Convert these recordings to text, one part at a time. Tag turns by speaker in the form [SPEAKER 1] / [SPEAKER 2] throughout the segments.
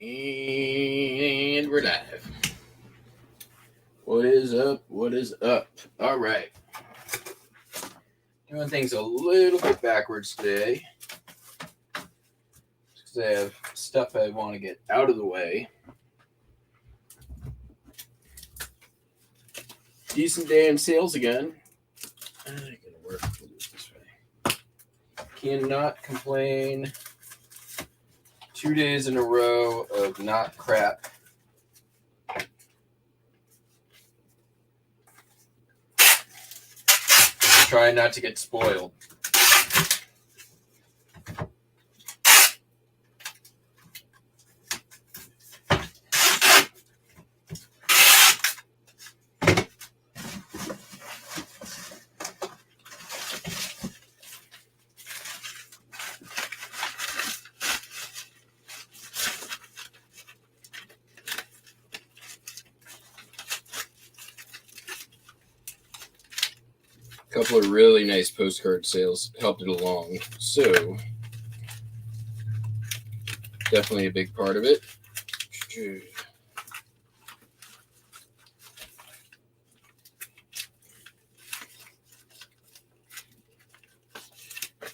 [SPEAKER 1] And we're live. What is up? What is up? All right. Doing things a little bit backwards today. Because I have stuff I want to get out of the way. Decent day in sales again. I can work. We'll do it this way. Cannot complain. 2 days in a row of not crap. Try not to get spoiled. A couple of really nice postcard sales helped it along. So, definitely a big part of it.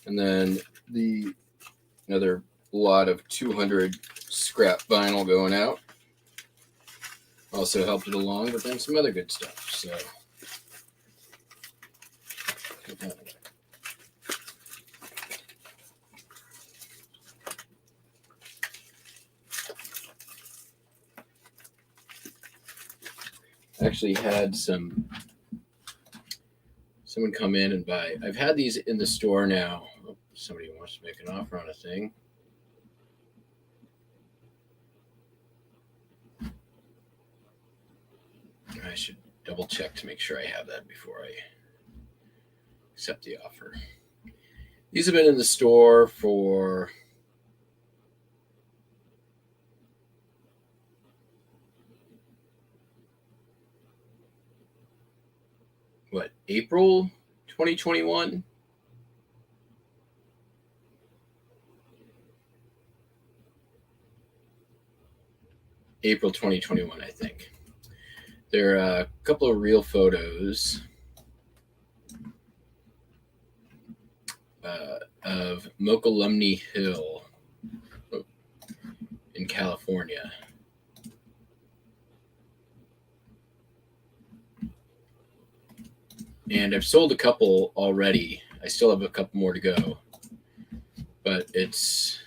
[SPEAKER 1] And then another lot of 200 scrap vinyl going out. Also helped it along, but then some other good stuff. So. Actually had someone come in and buy. I've had these in the store now. Oh, somebody wants to make an offer on a thing. I should double check to make sure I have that before I accept the offer. These have been in the store for April 2021? April 2021, I think. There are a couple of real photos of Mokelumne Hill in California. And I've sold a couple already. I still have a couple more to go. But it's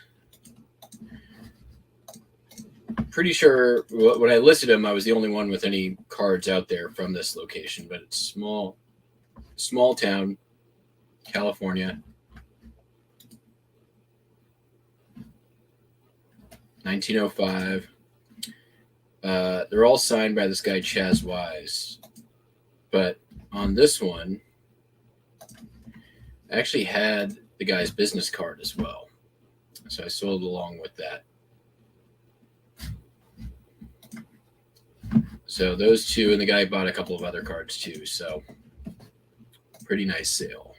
[SPEAKER 1] pretty sure when I listed them, I was the only one with any cards out there from this location. But it's small town, California. 1905. They're all signed by this guy, Chaz Wise. But on this one, I actually had the guy's business card as well. So I sold along with that. So those two, and the guy bought a couple of other cards too. So pretty nice sale.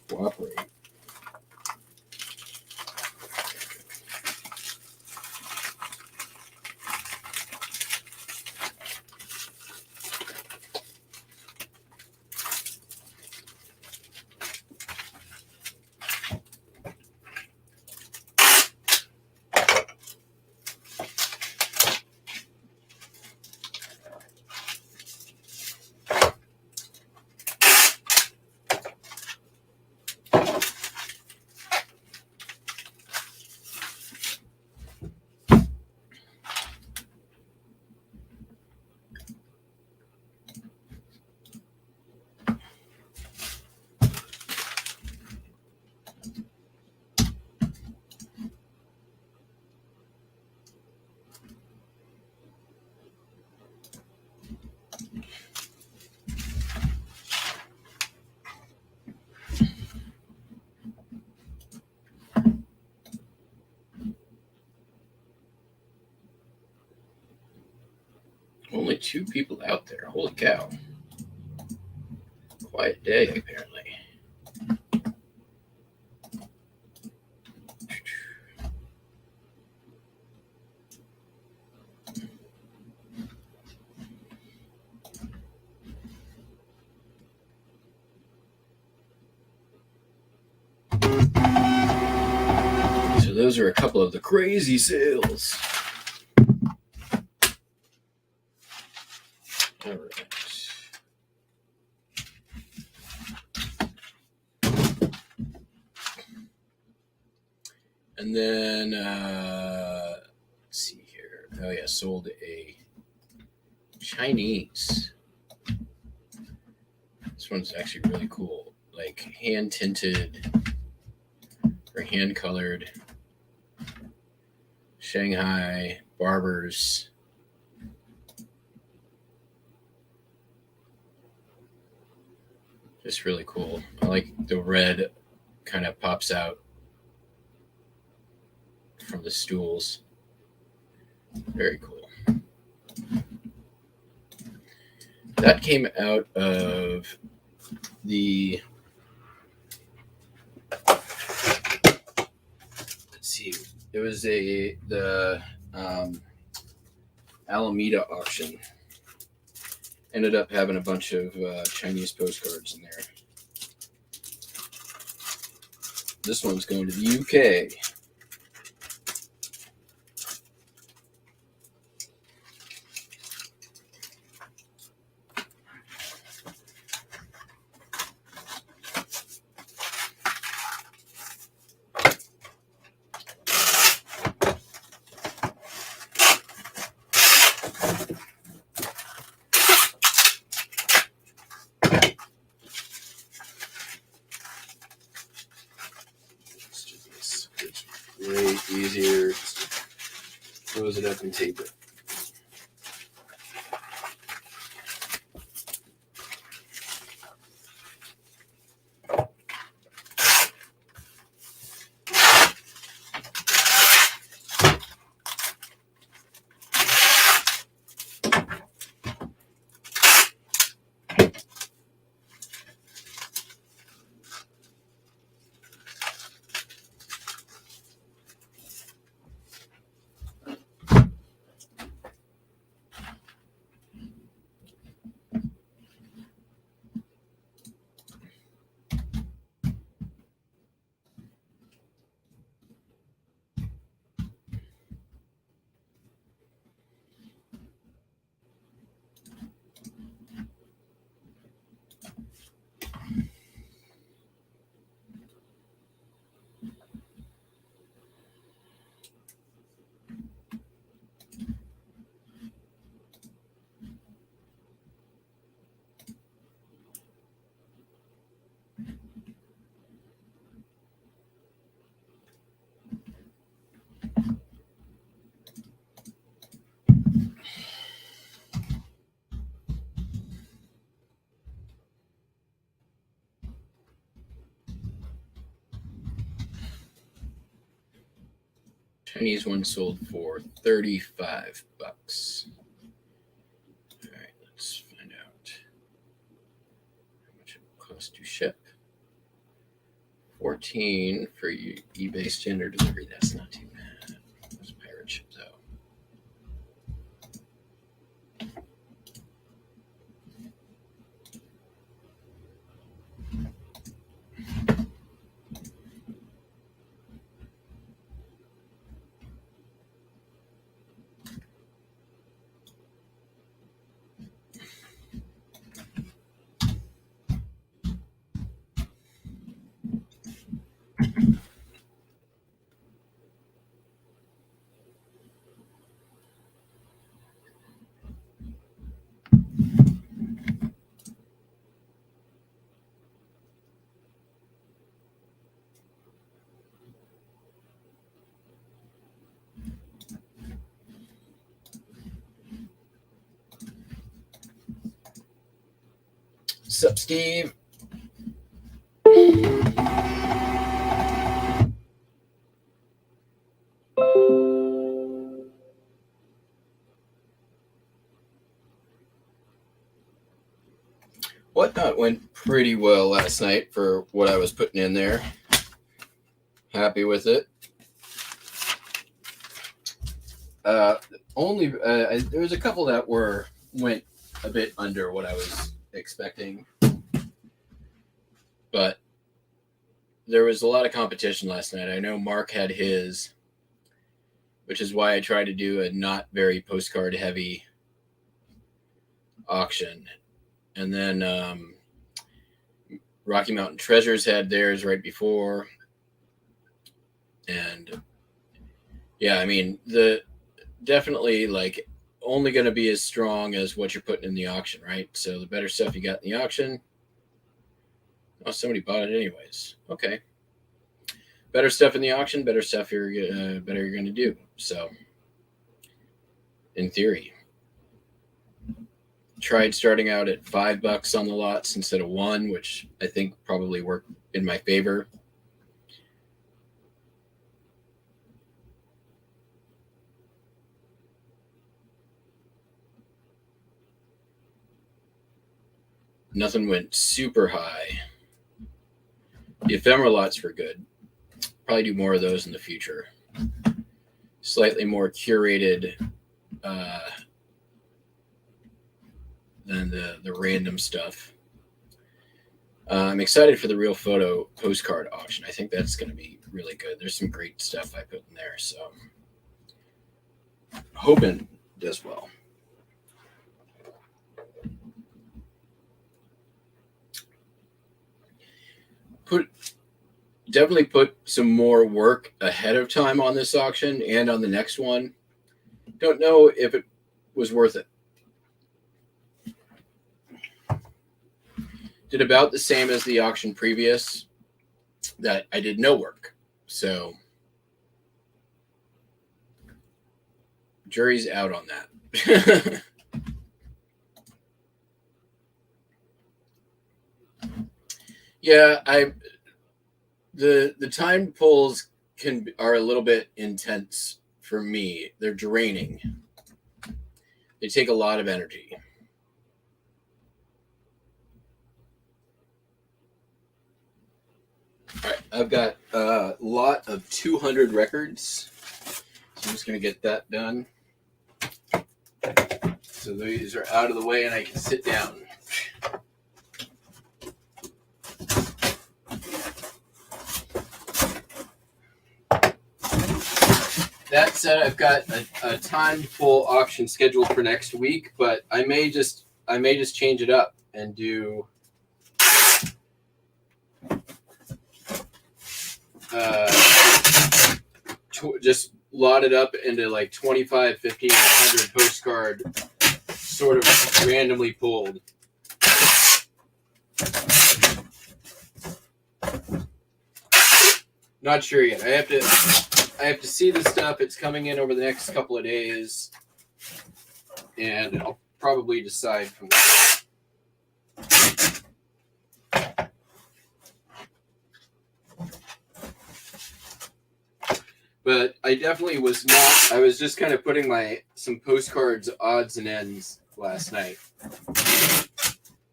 [SPEAKER 1] Cooperate. Only 2 people out there. Holy cow. Quiet day, apparently. So those are a couple of the crazy sales. All right. And then, let's see here. Oh, yeah, sold a Chinese. This one's actually really cool. Like hand tinted or hand colored Shanghai barbers. Just really cool. I like the red kind of pops out from the stools. Very cool. That came out of the, let's see, it was the Alameda auction. Ended up having a bunch of Chinese postcards in there. This one's going to the UK. Way easier. Just close it up and tape it. Chinese one sold for $35. All right, let's find out how much it will cost to ship. $14 for eBay standard delivery. That's not too bad. Those pirate ship though. Sup, Steve? Whatnot went pretty well last night for what I was putting in there. Happy with it. There was a couple that went a bit under what I was expecting, but there was a lot of competition last night. I know Mark had his, which is why I tried to do a not very postcard heavy auction. And then Rocky Mountain Treasures had theirs right before. And yeah, I mean, definitely like only going to be as strong as what you're putting in the auction, right? So the better stuff you got in the auction. Oh, somebody bought it anyways. Okay. Better stuff in the auction, better stuff better you're going to do. So in theory, tried starting out at $5 on the lots instead of $1, which I think probably worked in my favor. Nothing went super high. The ephemera lots were good. Probably do more of those in the future. Slightly more curated than the random stuff. I'm excited for the Real Photo postcard auction. I think that's going to be really good. There's some great stuff I put in there, so hoping it does well. Definitely put some more work ahead of time on this auction and on the next one. Don't know if it was worth it. Did about the same as the auction previous that I did no work. So jury's out on that. Yeah, the time pulls are a little bit intense for me. They're draining. They take a lot of energy. All right, I've got a lot of 200 records. So I'm just going to get that done. So these are out of the way and I can sit down. That said, I've got a timed full auction scheduled for next week, but I may just change it up and do just lot it up into like 25, 15, 100 postcard, sort of randomly pulled. Not sure yet. I have to see the stuff. It's coming in over the next couple of days, and I'll probably decide from there. But I definitely was not. I was just kind of putting some postcards odds and ends last night.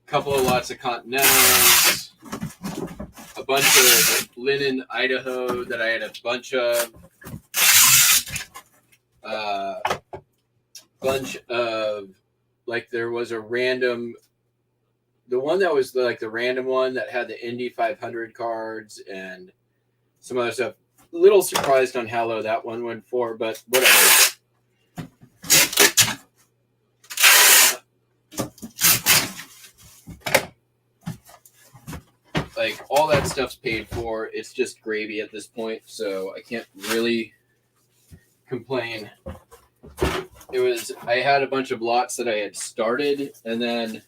[SPEAKER 1] Couple of lots of Continentals, a bunch of Linen Idaho that I had a bunch of. Bunch of, like, there was a random, the one that was like the random one that had the Indy 500 cards and some other stuff. A little surprised on how low that one went for, but whatever. Like, all that stuff's paid for. It's just gravy at this point, so I can't really complain. I had a bunch of lots that I had started and then,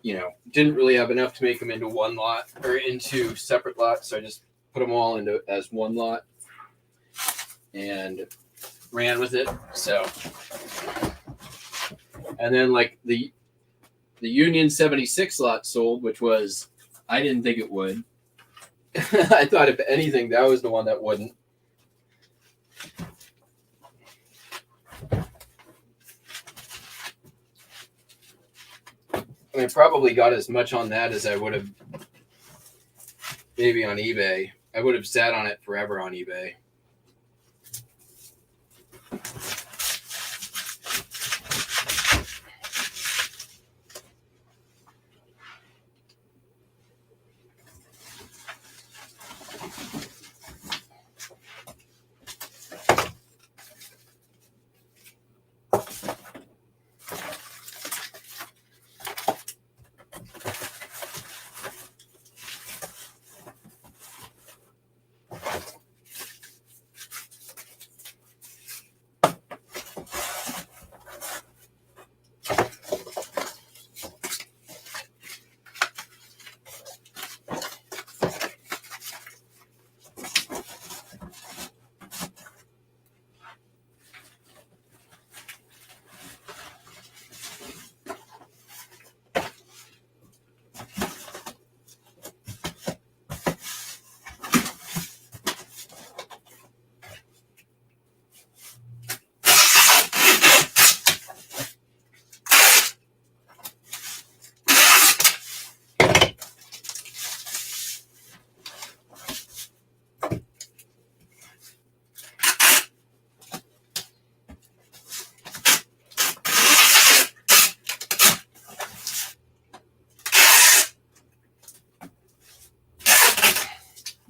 [SPEAKER 1] didn't really have enough to make them into one lot or into separate lots. So I just put them all into as one lot and ran with it. So, and then like the Union 76 lot sold, which was, I didn't think it would. I thought if anything, that was the one that wouldn't. I mean, I probably got as much on that as I would have maybe on eBay. I would have sat on it forever on eBay.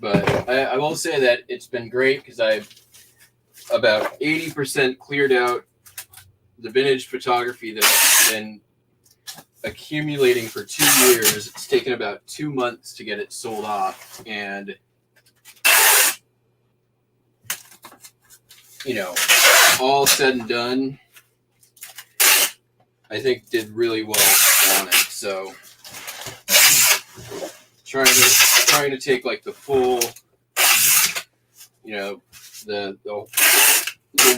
[SPEAKER 1] But I will say that it's been great because I've about 80% cleared out the vintage photography that I've been accumulating for 2 years. It's taken about 2 months to get it sold off. And, you know, all said and done, I think did really well on it. So trying to take like the full, you know, the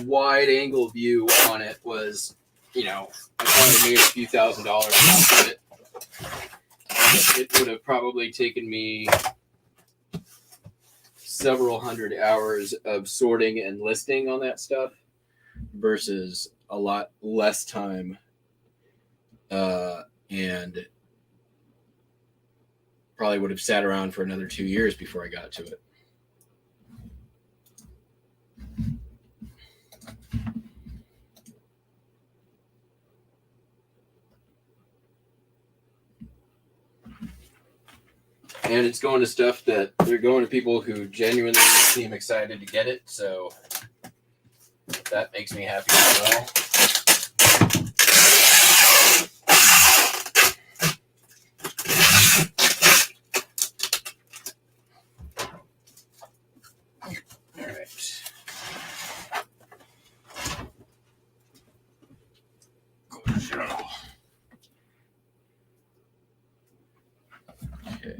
[SPEAKER 1] wide angle view on it was, you know, I probably made a few $1,000s off of it. It would have probably taken me several hundred hours of sorting and listing on that stuff versus a lot less time, and probably would have sat around for another 2 years before I got to it. And it's going to stuff that they're going to people who genuinely seem excited to get it. So that makes me happy as well. All right. Okay.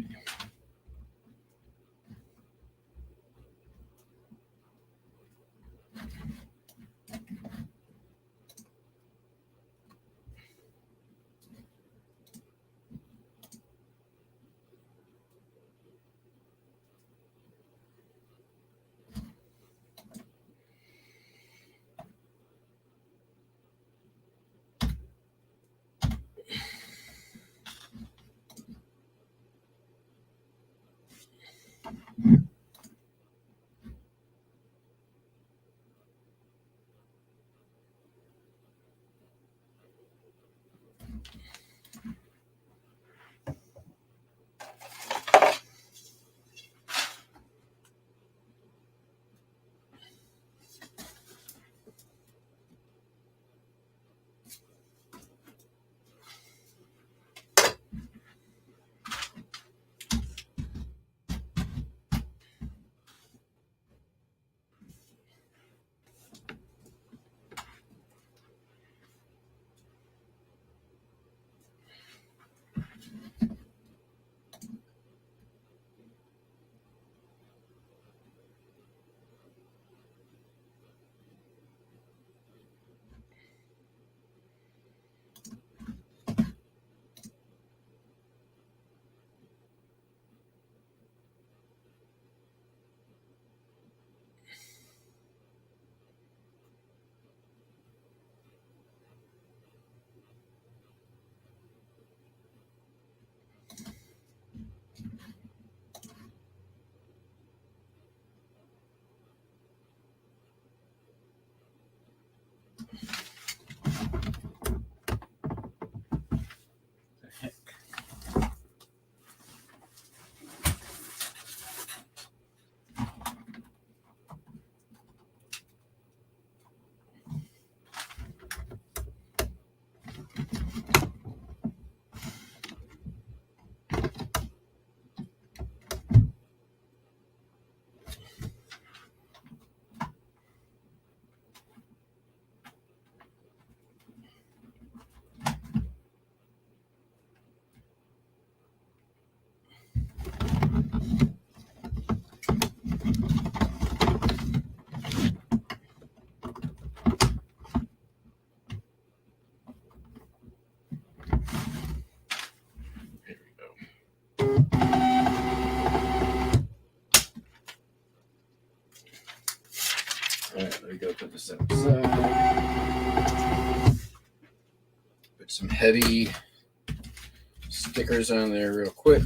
[SPEAKER 1] this outside. Put some heavy stickers on there real quick.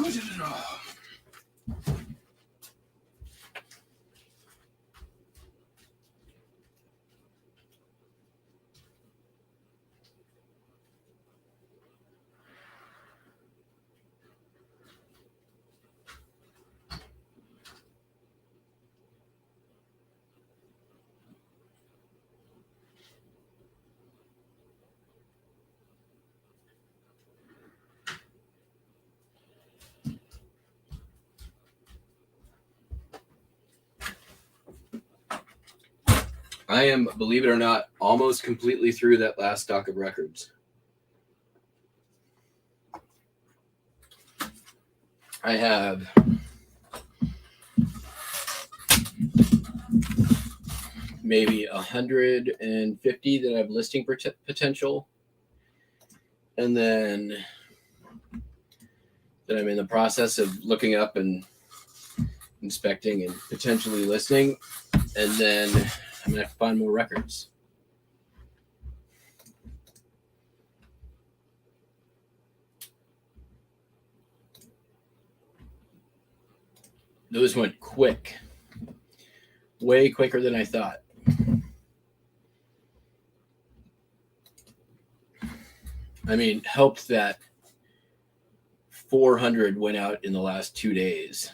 [SPEAKER 1] Good enough. I am, believe it or not, almost completely through that last stock of records. I have maybe 150 that have listing potential, and then that I'm in the process of looking up and inspecting and potentially listing, and then I'm gonna have to find more records. Those went quick, way quicker than I thought. I mean, helped that 400 went out in the last 2 days.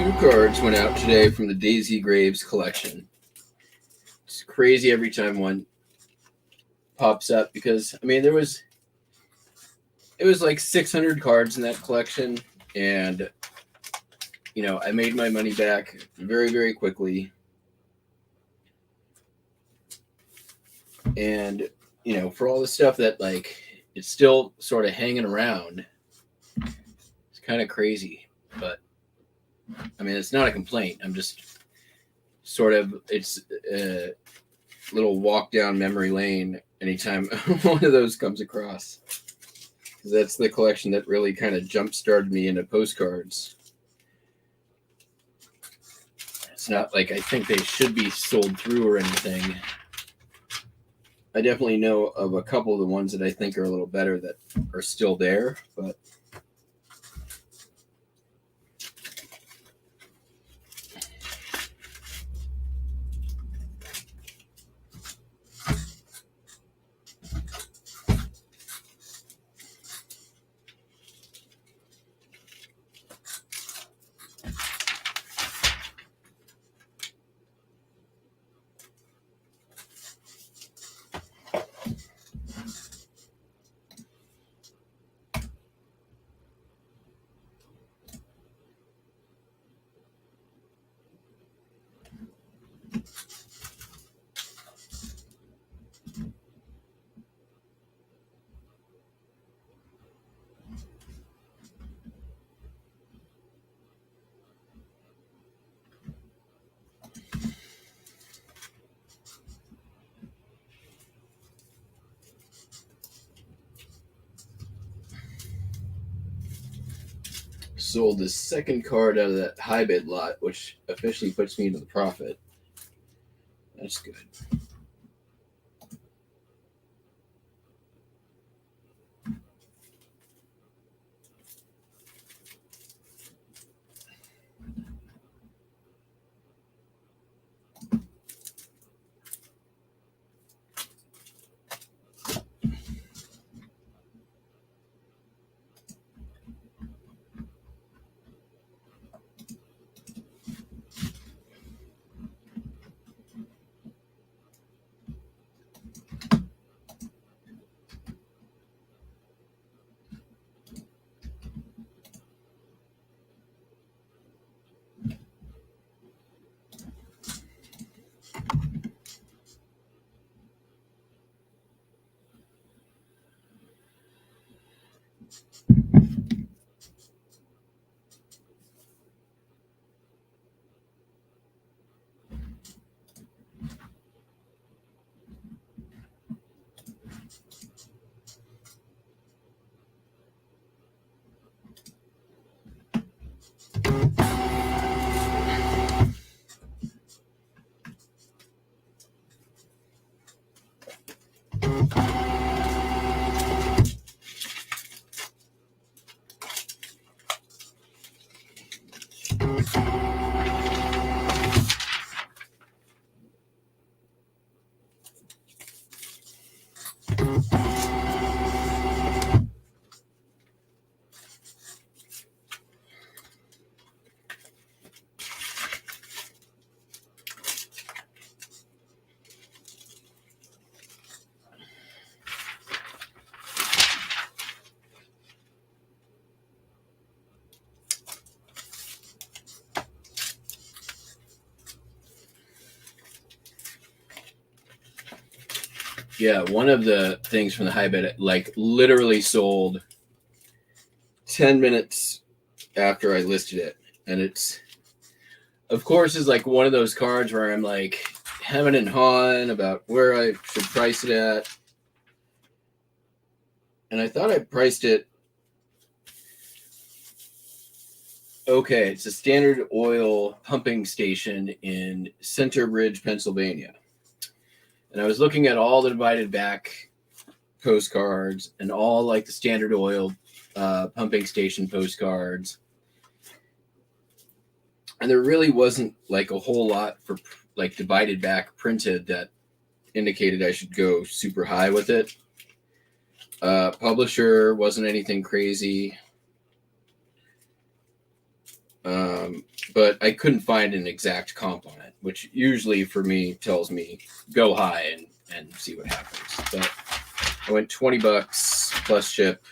[SPEAKER 1] 2 cards went out today from the Daisy Graves collection. It's crazy every time one pops up because, I mean, it was like 600 cards in that collection, and, you know, I made my money back very, very quickly. And, you know, for all the stuff that, like, it's still sort of hanging around, it's kind of crazy. But, I mean, it's not a complaint. I'm just sort of, it's a little walk down memory lane anytime one of those comes across. Because that's the collection that really kind of jump-started me into postcards. It's not like I think they should be sold through or anything. I definitely know of a couple of the ones that I think are a little better that are still there, but sold the second card out of that high bid lot, which officially puts me into the profit. That's good. Yeah, one of the things from the high bid, like, literally sold 10 minutes after I listed it. And it's, of course, is like one of those cards where I'm like hemming and hawing about where I should price it at. And I thought I priced it okay. It's a Standard Oil pumping station in Center Bridge, Pennsylvania. And I was looking at all the divided back postcards and all like the Standard Oil pumping station postcards. And there really wasn't like a whole lot for like divided back printed that indicated I should go super high with it. Publisher wasn't anything crazy. But I couldn't find an exact comp on it, which usually for me tells me go high and see what happens. But I went $20 plus ship,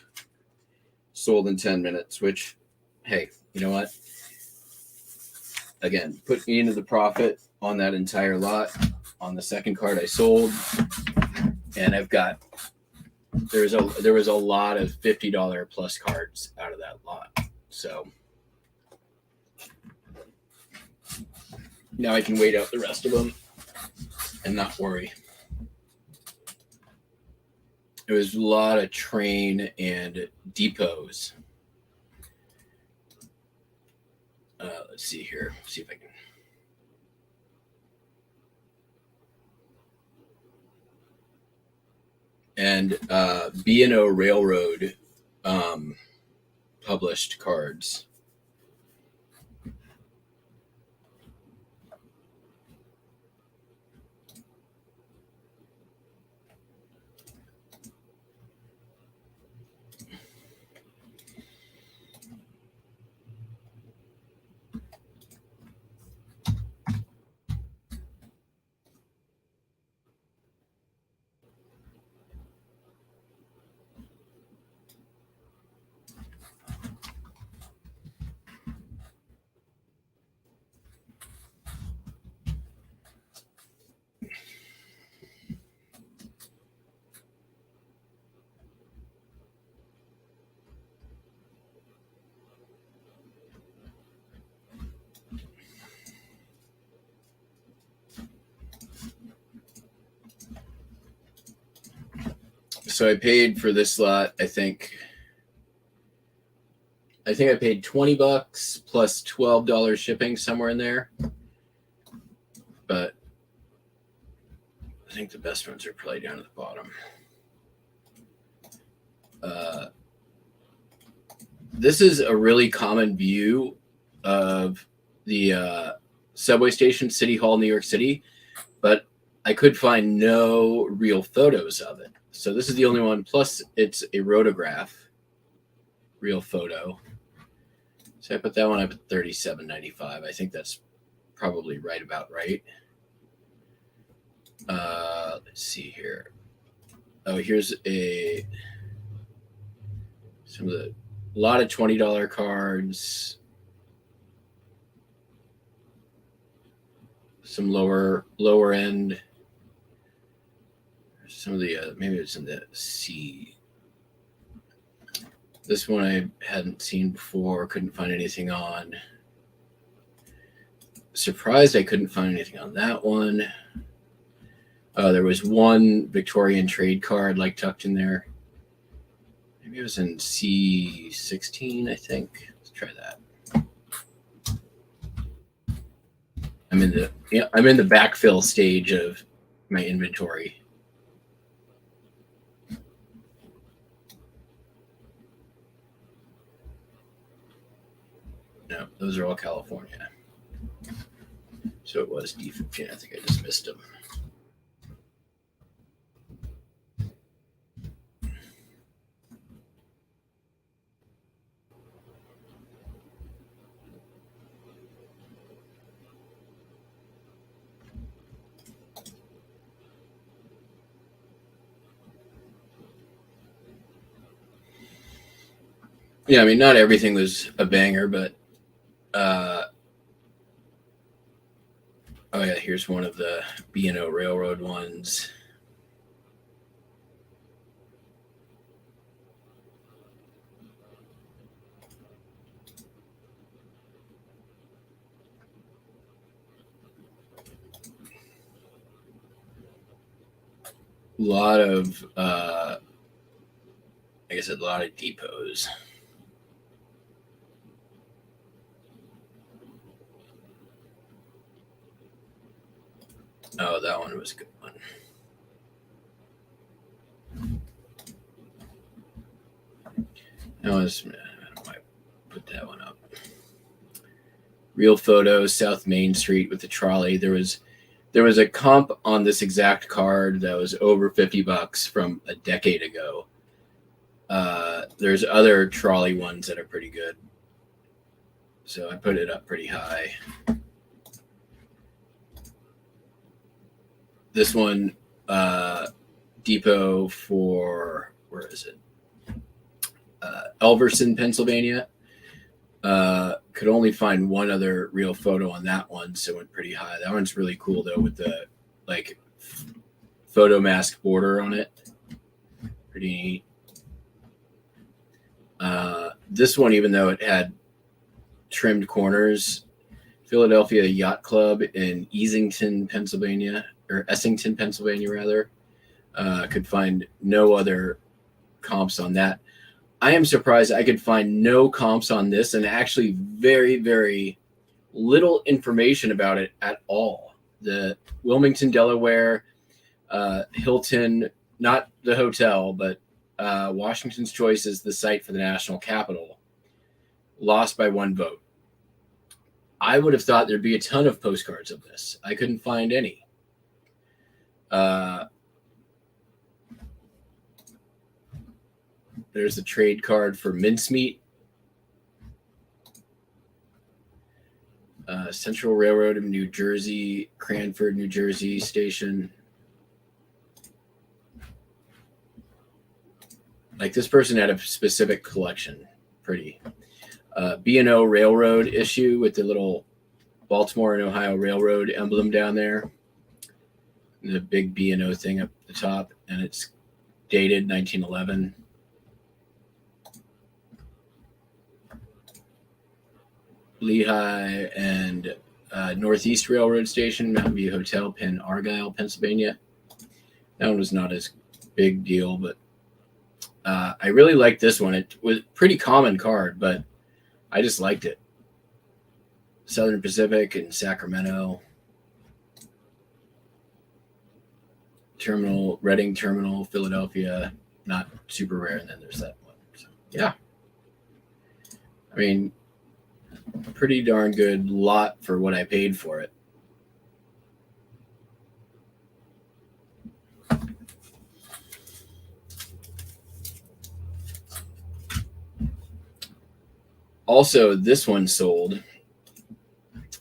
[SPEAKER 1] sold in 10 minutes, which, hey, you know what? Again, put me into the profit on that entire lot. On the second card I sold, and I've got there was a lot of $50 plus cards out of that lot. So now I can wait out the rest of them and not worry. It was a lot of train and depots. Let's see here. See if I can. And B&O Railroad published cards. So I paid for this lot, I think I paid $20 plus $12 shipping, somewhere in there. But I think the best ones are probably down at the bottom. This is a really common view of the subway station, City Hall, New York City, but I could find no real photos of it. So this is the only one. Plus, it's a rotograph, real photo. So I put that one up at $37.95. I think that's probably about right. Let's see here. Oh, here's a lot of $20 cards. Some lower end. Some of the maybe it's in the C. This one I hadn't seen before. Couldn't find anything on. Surprised I couldn't find anything on that one. There was one Victorian trade card like tucked in there. Maybe it was in C16, I think. Let's try that. I'm in the backfill stage of my inventory. No, those are all California. So it was D15. I think I just missed them. Yeah, I mean, not everything was a banger, but oh yeah, here's one of the B&O Railroad ones. A lot of like I said, a lot of depots. Oh, that one was a good one. That was, I don't know why I put that one up. Real photos, South Main Street with the trolley. There was a comp on this exact card that was over $50 from a decade ago. There's other trolley ones that are pretty good. So I put it up pretty high. This one, depot for, where is it? Elverson, Pennsylvania. Could only find one other real photo on that one, so it went pretty high. That one's really cool though, with the like photo mask border on it. Pretty neat. This one, even though it had trimmed corners, Philadelphia Yacht Club in Essington, Pennsylvania, rather, could find no other comps on that. I am surprised I could find no comps on this, and actually very, very little information about it at all. The Wilmington, Delaware, Hilton, not the hotel, but Washington's Choice is the site for the national capital, lost by 1 vote. I would have thought there'd be a ton of postcards of this. I couldn't find any. There's a trade card for mincemeat. Central Railroad of New Jersey, Cranford, New Jersey station. Like, this person had a specific collection. Pretty. B&O Railroad issue with the little Baltimore and Ohio Railroad emblem down there. The big B&O thing up the top, and it's dated 1911. Lehigh and Northeast Railroad Station, Mountain View Hotel, Penn Argyle, Pennsylvania. That one was not as big deal, but I really liked this one. It was a pretty common card, but I just liked it. Southern Pacific and Sacramento. Terminal, Reading Terminal, Philadelphia, not super rare. And then there's that one. So, yeah. I mean, pretty darn good lot for what I paid for it. Also, this one sold,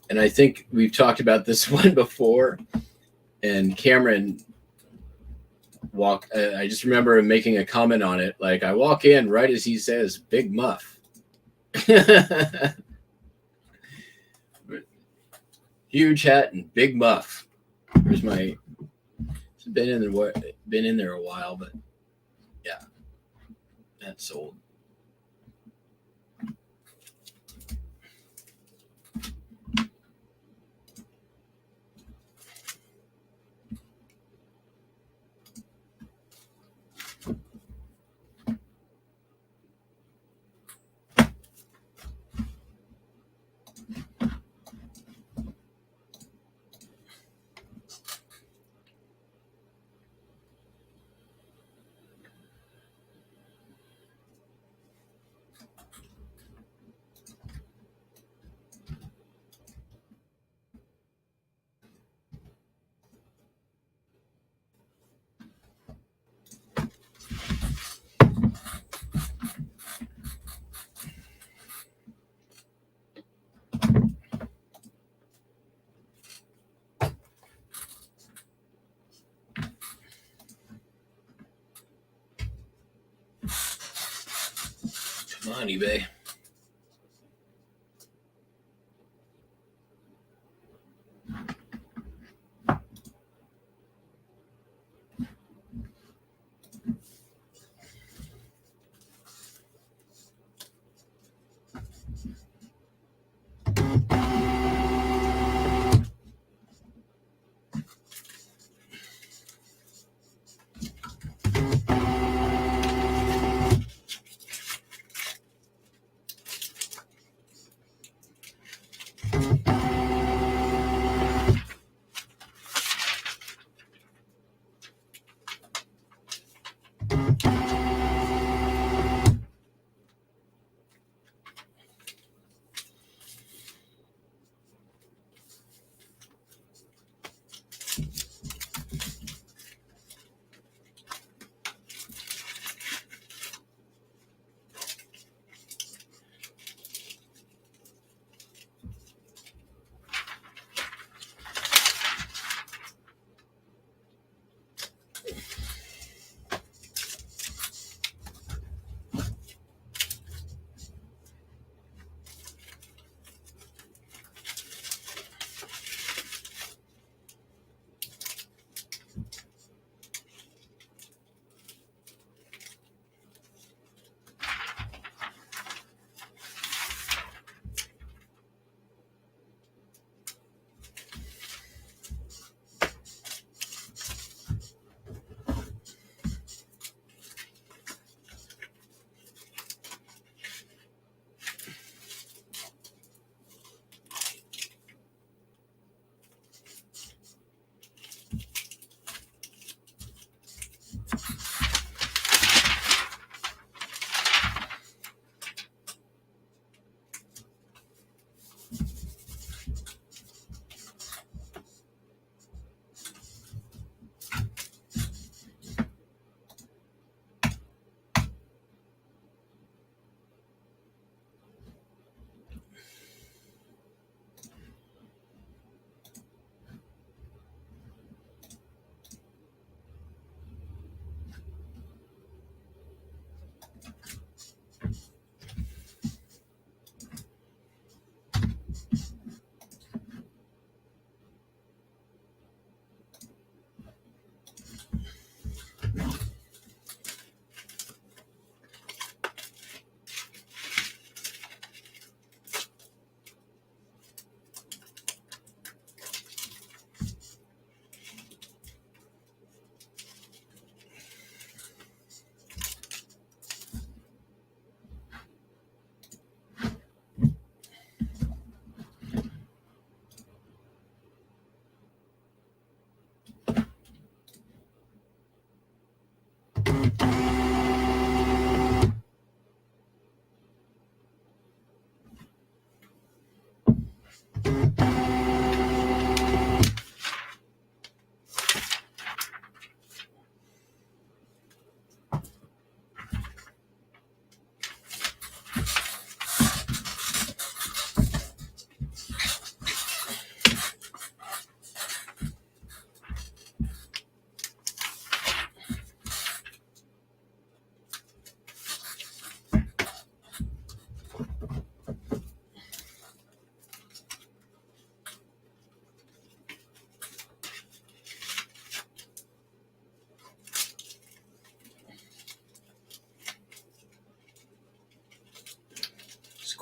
[SPEAKER 1] and I think we've talked about this one before, and Cameron I just remember him making a comment on it, like, I walk in right as he says Big Muff. Huge hat and Big Muff. Here's my, it's been in there a while, but yeah, that sold. Come on, eBay.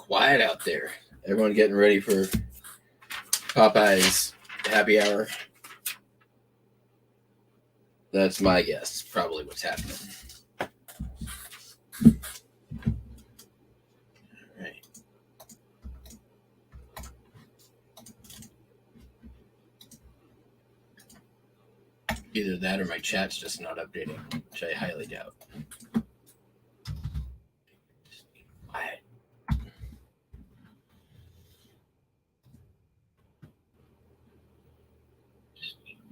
[SPEAKER 1] quiet out there. Everyone getting ready for Popeye's happy hour. That's my guess. Probably what's happening. All right. Either that or my chat's just not updating, which I highly doubt. Quiet.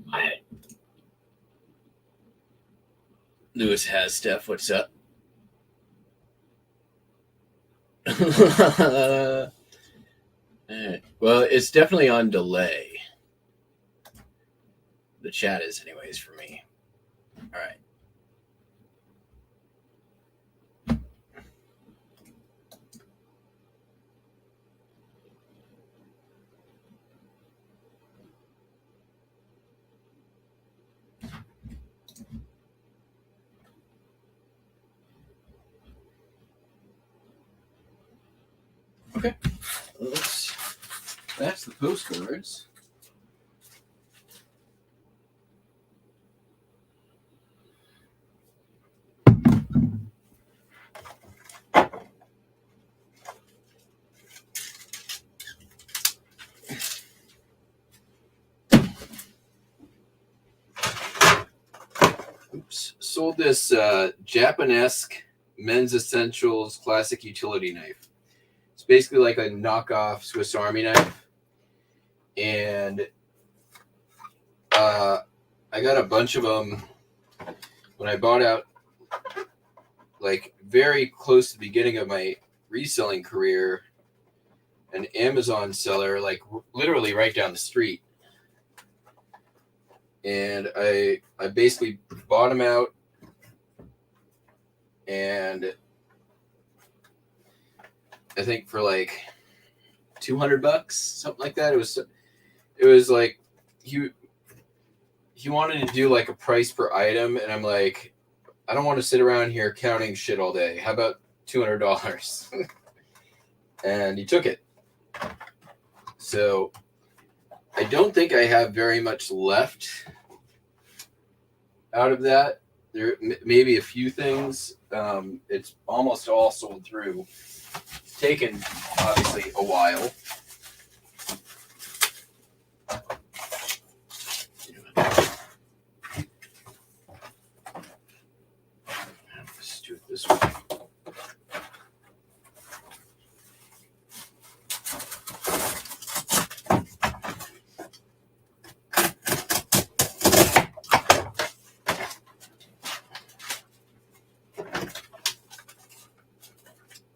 [SPEAKER 1] Quiet. Lewis has Steph. What's up? Right. Well, it's definitely on delay. The chat is, anyways, for me. All right. Okay. That's the postcards. Oops. Sold this Japanesque Men's Essentials classic utility knife. It's basically like a knockoff Swiss Army knife. And I got a bunch of them when I bought out, like very close to the beginning of my reselling career, an Amazon seller, like literally right down the street. And I basically bought them out, and I think for like $200, something like that. It was like he wanted to do like a price per item, and I'm like, I don't want to sit around here counting shit all day. How about $200? And he took it. So I don't think I have very much left out of that. There may be a few things. It's almost all sold through. It's taken, obviously, a while. Let's do it this way.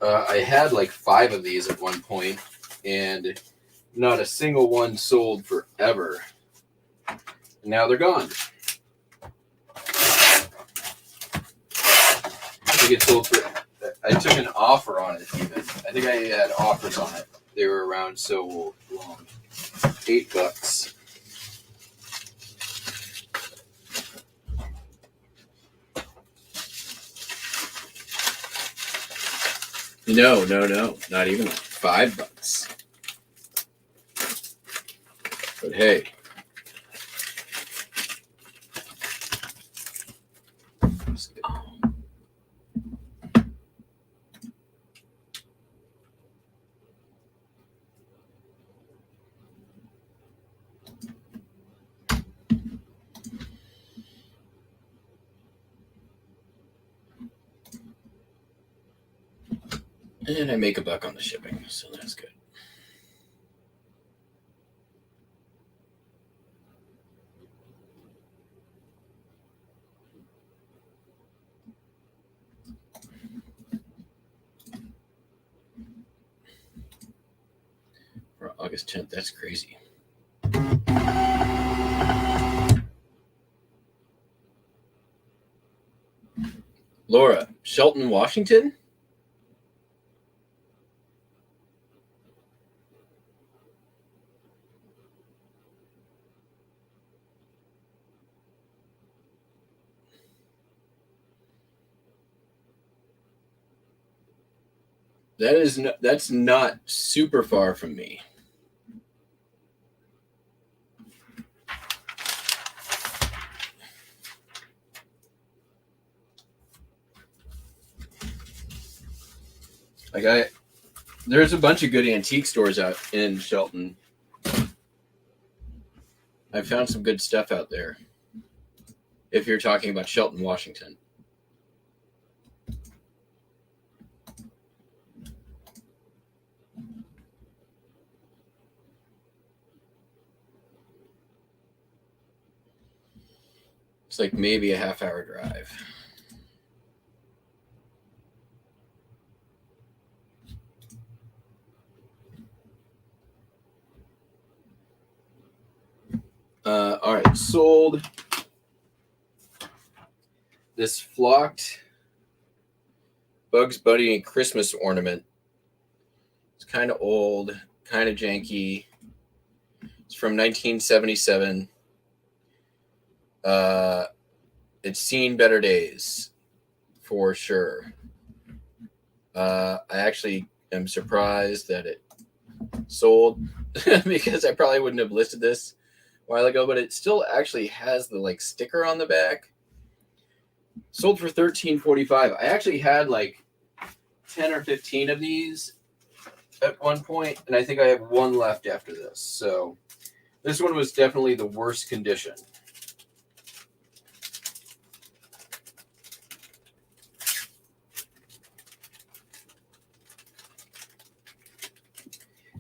[SPEAKER 1] I had like 5 of these at one point, and not a single one sold forever. Now they're gone. I think it sold for. I took an offer on it even. I think I had offers on it. They were around so long. $8. No, not even like $5. But hey. And I make a buck on the shipping, so that's good. For August 10th, that's crazy. Laura, Shelton, Washington? That's not super far from me. There's a bunch of good antique stores out in Shelton. I found some good stuff out there. If you're talking about Shelton, Washington. It's like maybe a half-hour drive. All right, sold this flocked Bugs Bunny and Christmas ornament. It's kind of old, kind of janky. It's from 1977. It's seen better days, for sure. I actually am surprised that it sold because I probably wouldn't have listed this a while ago, but it still actually has the like sticker on the back. Sold for $13.45. I actually had like 10 or 15 of these at one point, and I think I have one left after this. So this one was definitely the worst condition.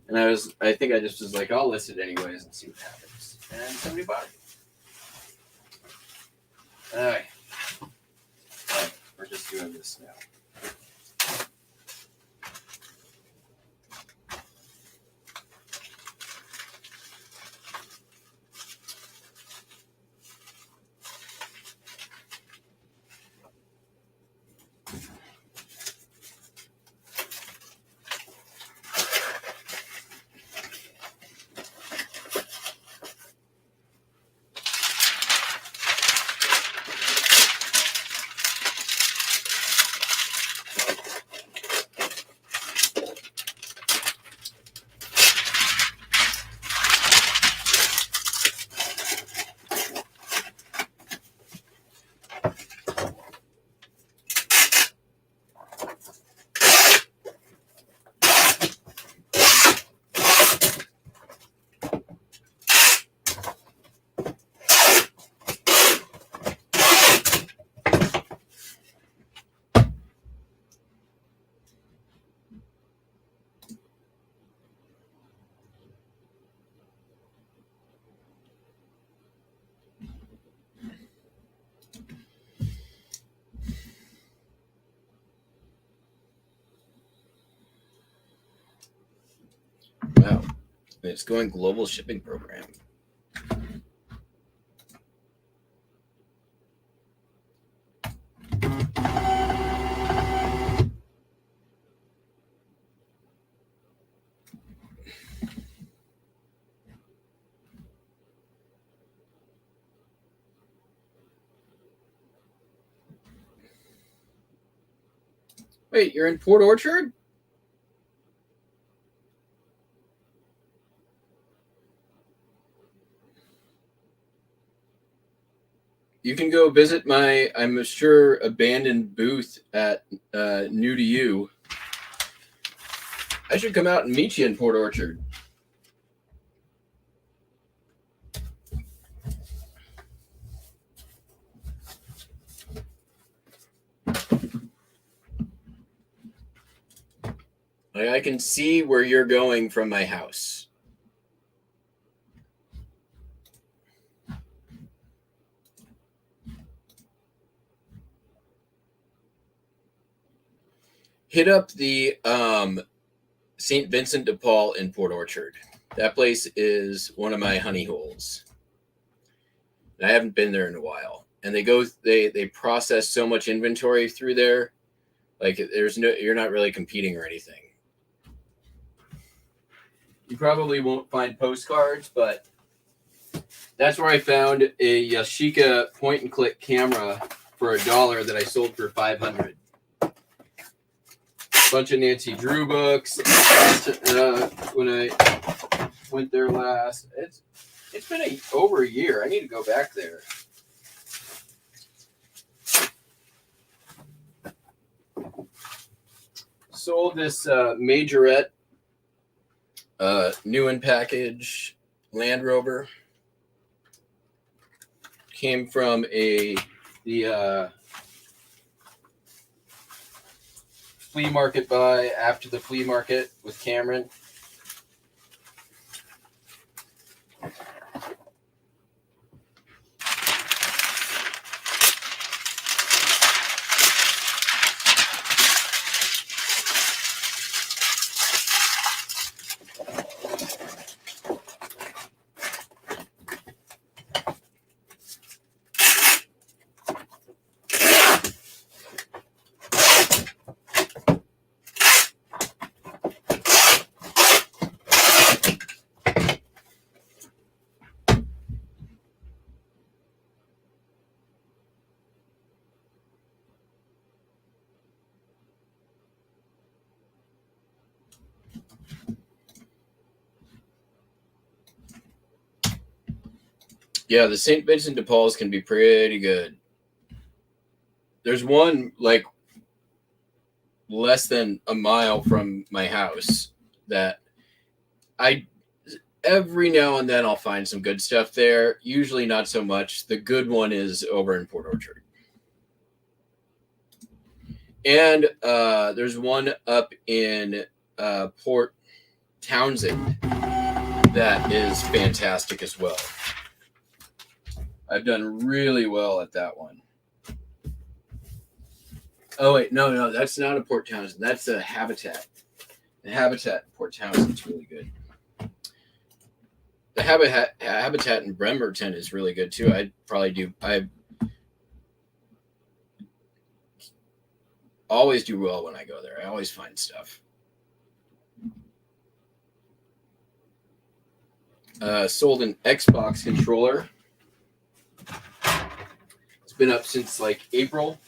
[SPEAKER 1] And I think I just was like, I'll list it anyways and see what happens. And somebody bought it. All right. We're just doing this now. Wow. It's going global shipping program. Wait, you're in Port Orchard? You can go visit my, I'm sure, abandoned booth at New to You. I should come out and meet you in Port Orchard. I can see where you're going from my house. Hit up the St. Vincent de Paul in Port Orchard. That place is one of my honey holes. I haven't been there in a while. And they process so much inventory through there. Like you're not really competing or anything. You probably won't find postcards, but that's where I found a Yashica point and click camera for $1 that I sold for $500. bunch of Nancy Drew books when I went there last. It's been over a year. I need to go back there. Sold this majorette new in package Land Rover. Came from the flea market buy after the flea market with Cameron. Yeah, the St. Vincent de Paul's can be pretty good. There's one like less than a mile from my house that every now and then I'll find some good stuff there. Usually not so much. The good one is over in Port Orchard. And there's one up in Port Townsend that is fantastic as well. I've done really well at that one. Oh, wait, no, that's not a Port Townsend. That's a Habitat. The Habitat in Port Townsend is really good. The Habitat in Bremerton is really good, too. I always do well when I go there. I always find stuff. Sold an Xbox controller. It's been up since like April.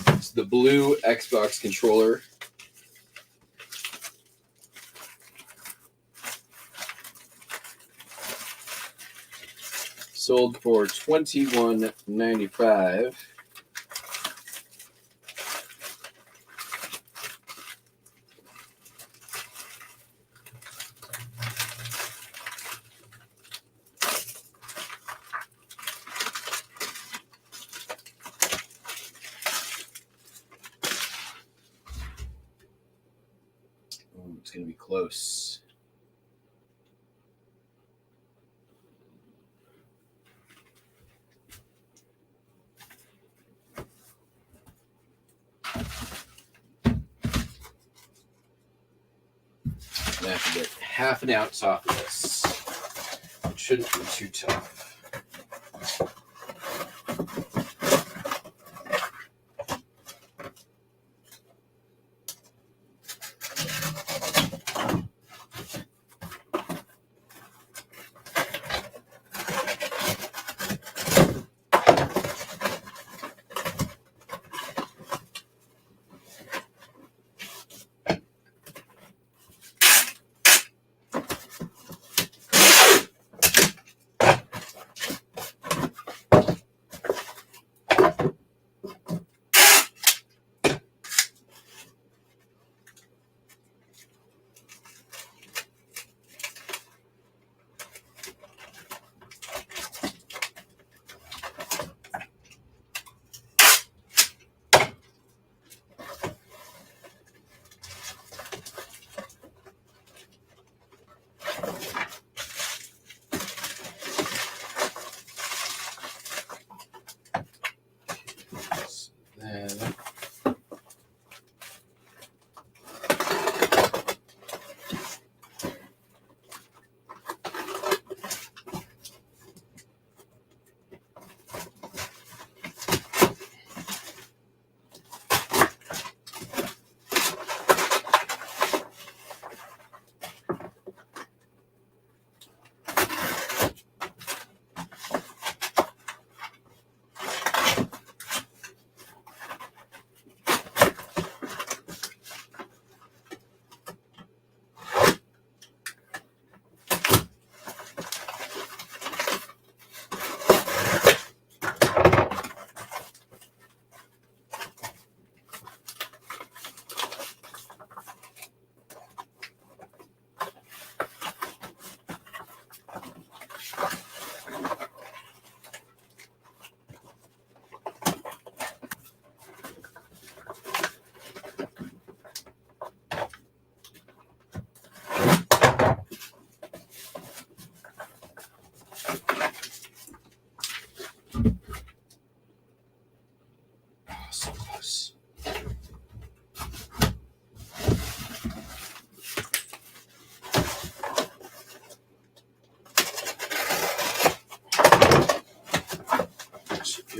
[SPEAKER 1] It's the blue Xbox controller. Sold for $21.95. It's going to be close. I have to get half an ounce off of this. It shouldn't be too tough.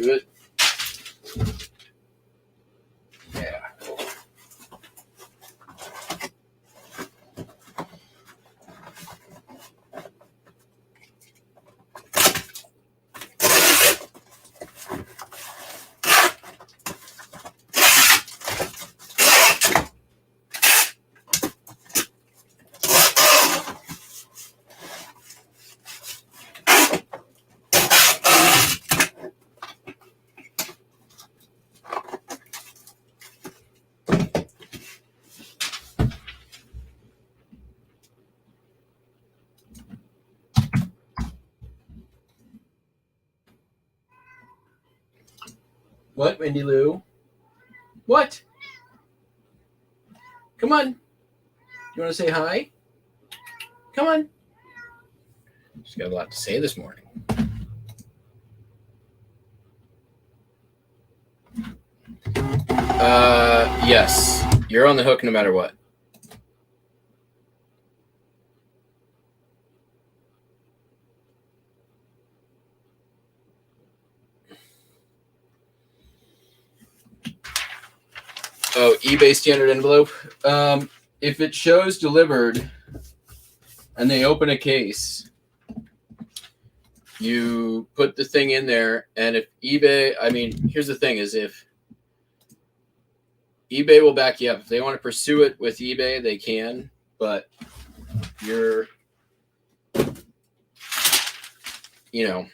[SPEAKER 1] do it. Yeah. What, Wendy Lou? What? Come on. You want to say hi? Come on. She's got a lot to say this morning. Yes. You're on the hook no matter what. Oh, eBay standard envelope. If it shows delivered and they open a case, you put the thing in there, and if eBay, I mean, here's the thing is if eBay will back you up. If they want to pursue it with eBay, they can, but you're, you know,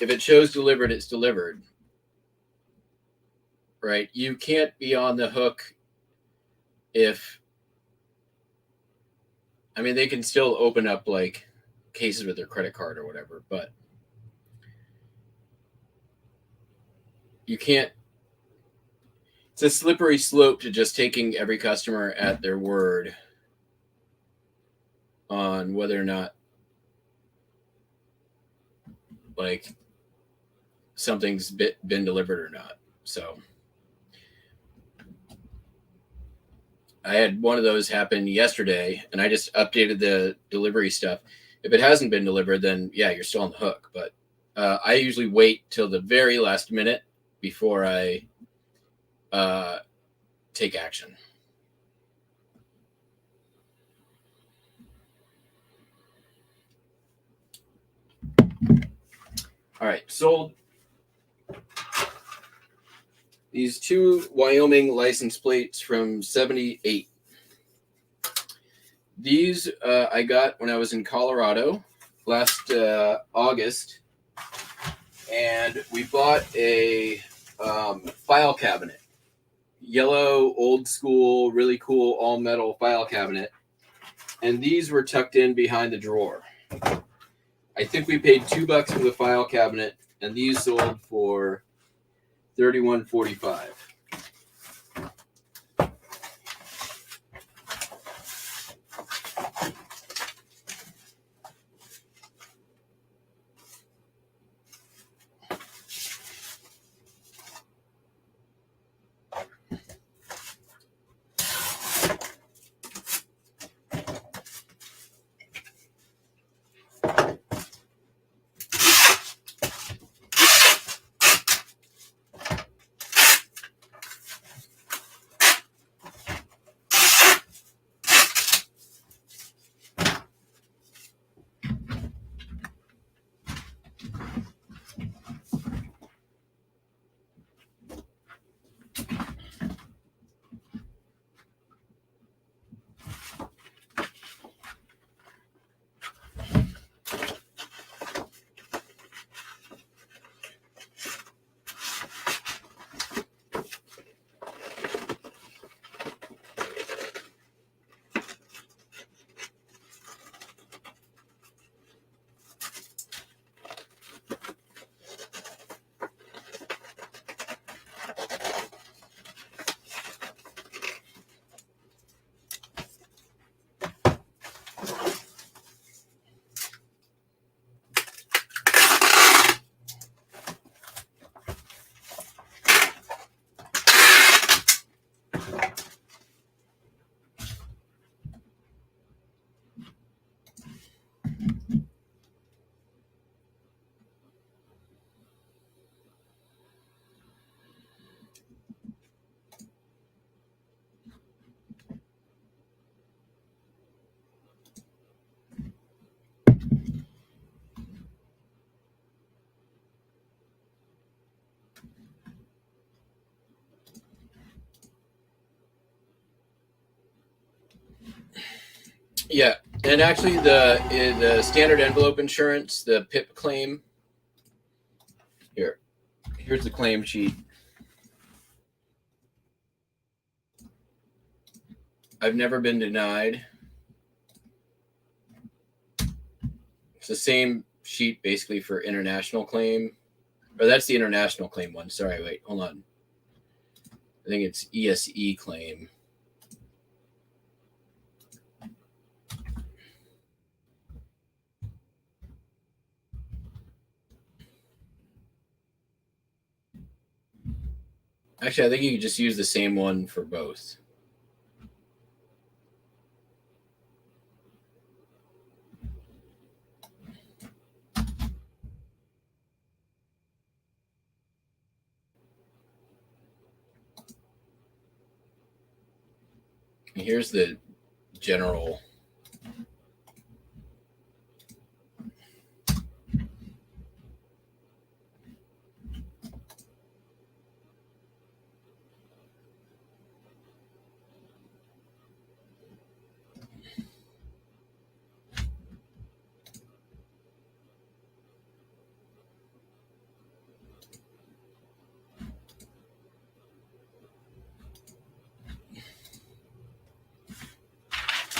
[SPEAKER 1] if it shows delivered, it's delivered. Right? You can't be on the hook if, I mean, they can still open up like cases with their credit card or whatever, but you can't, it's a slippery slope to just taking every customer at their word on whether or not like something's been delivered or not. So I had one of those happen yesterday, and I just updated the delivery stuff. If it hasn't been delivered, then yeah, you're still on the hook. But I usually wait till the very last minute before I take action. All right, sold these 2 Wyoming license plates from 78. These I got when I was in Colorado last August, and we bought a file cabinet, yellow, old school, really cool all metal file cabinet, and these were tucked in behind the drawer. I think we paid $2 for the file cabinet, and these sold for $31.45. Yeah, and actually, the standard envelope insurance, the PIP claim. Here's the claim sheet. I've never been denied. It's the same sheet basically for international claim. Or that's the international claim one. Sorry, wait, hold on. I think it's ESE claim. Actually, I think you could just use the same one for both. And here's the general.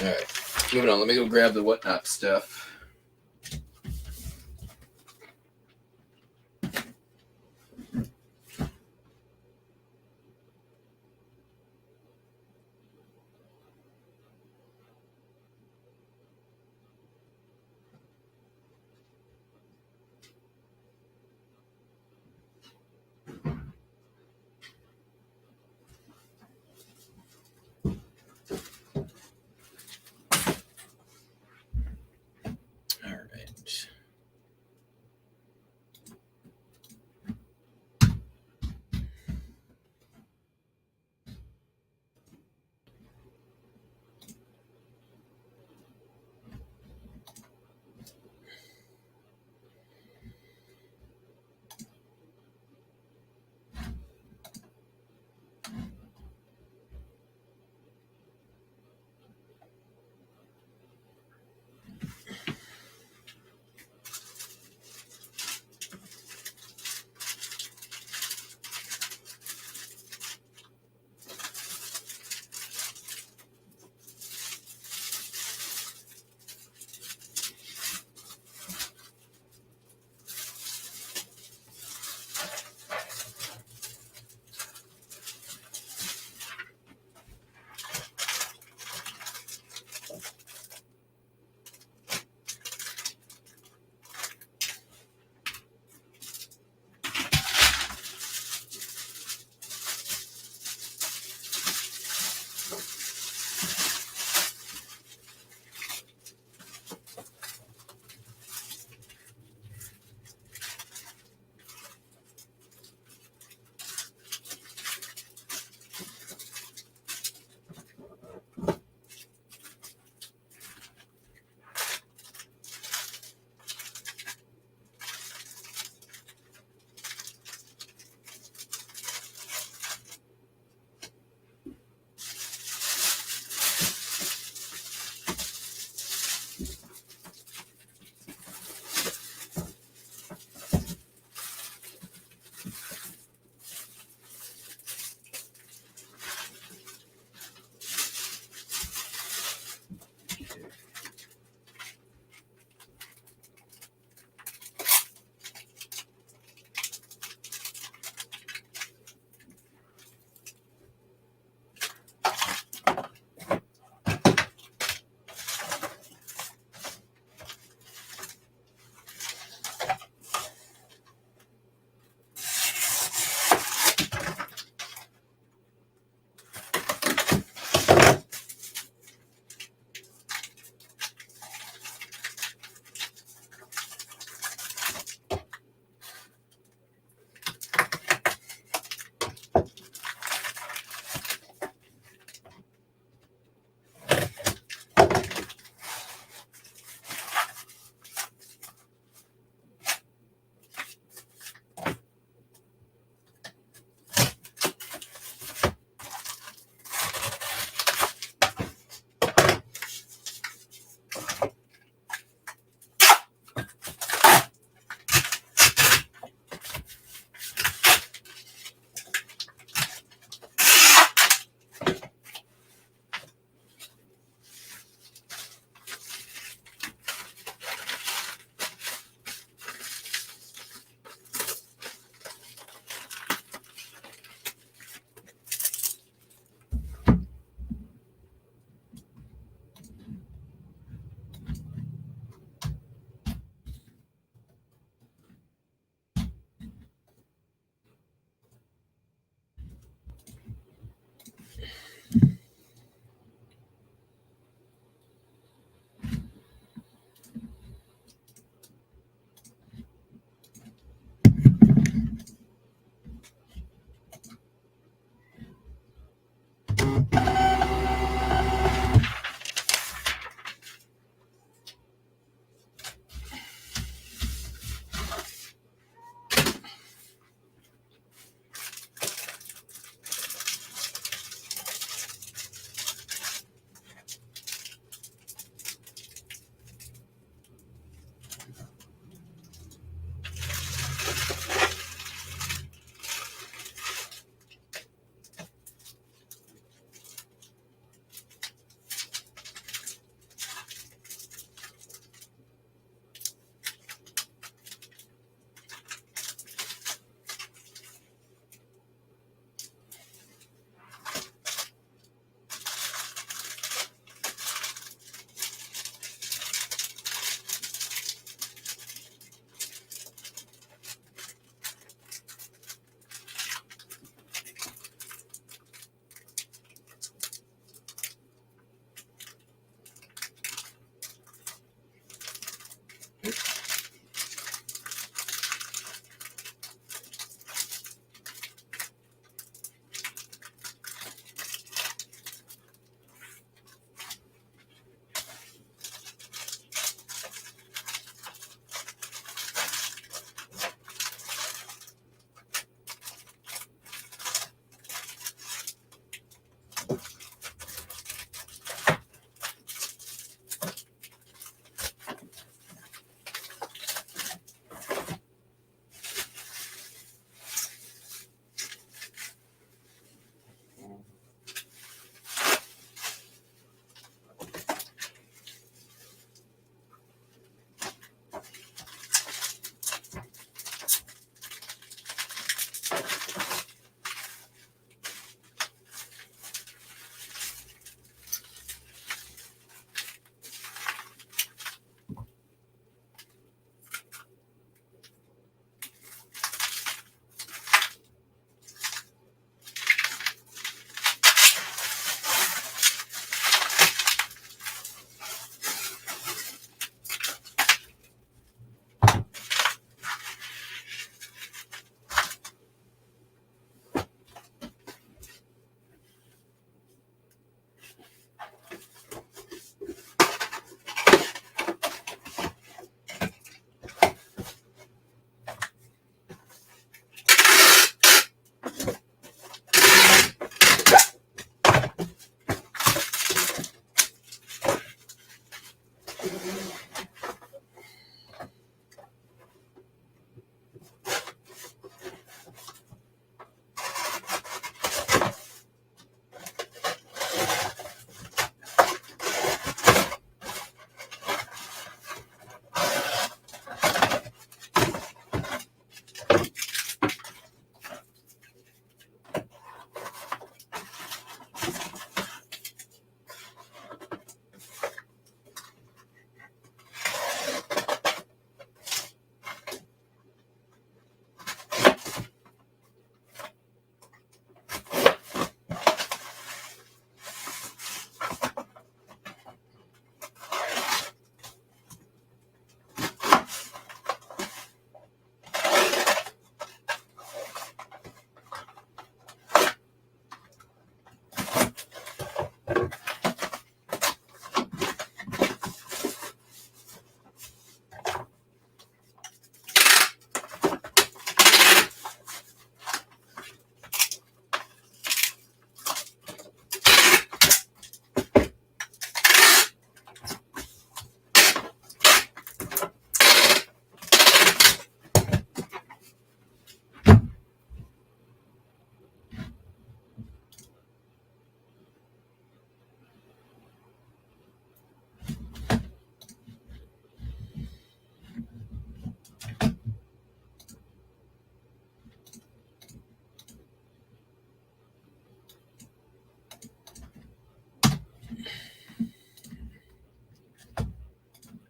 [SPEAKER 1] All right, moving on. Let me go grab the whatnot stuff.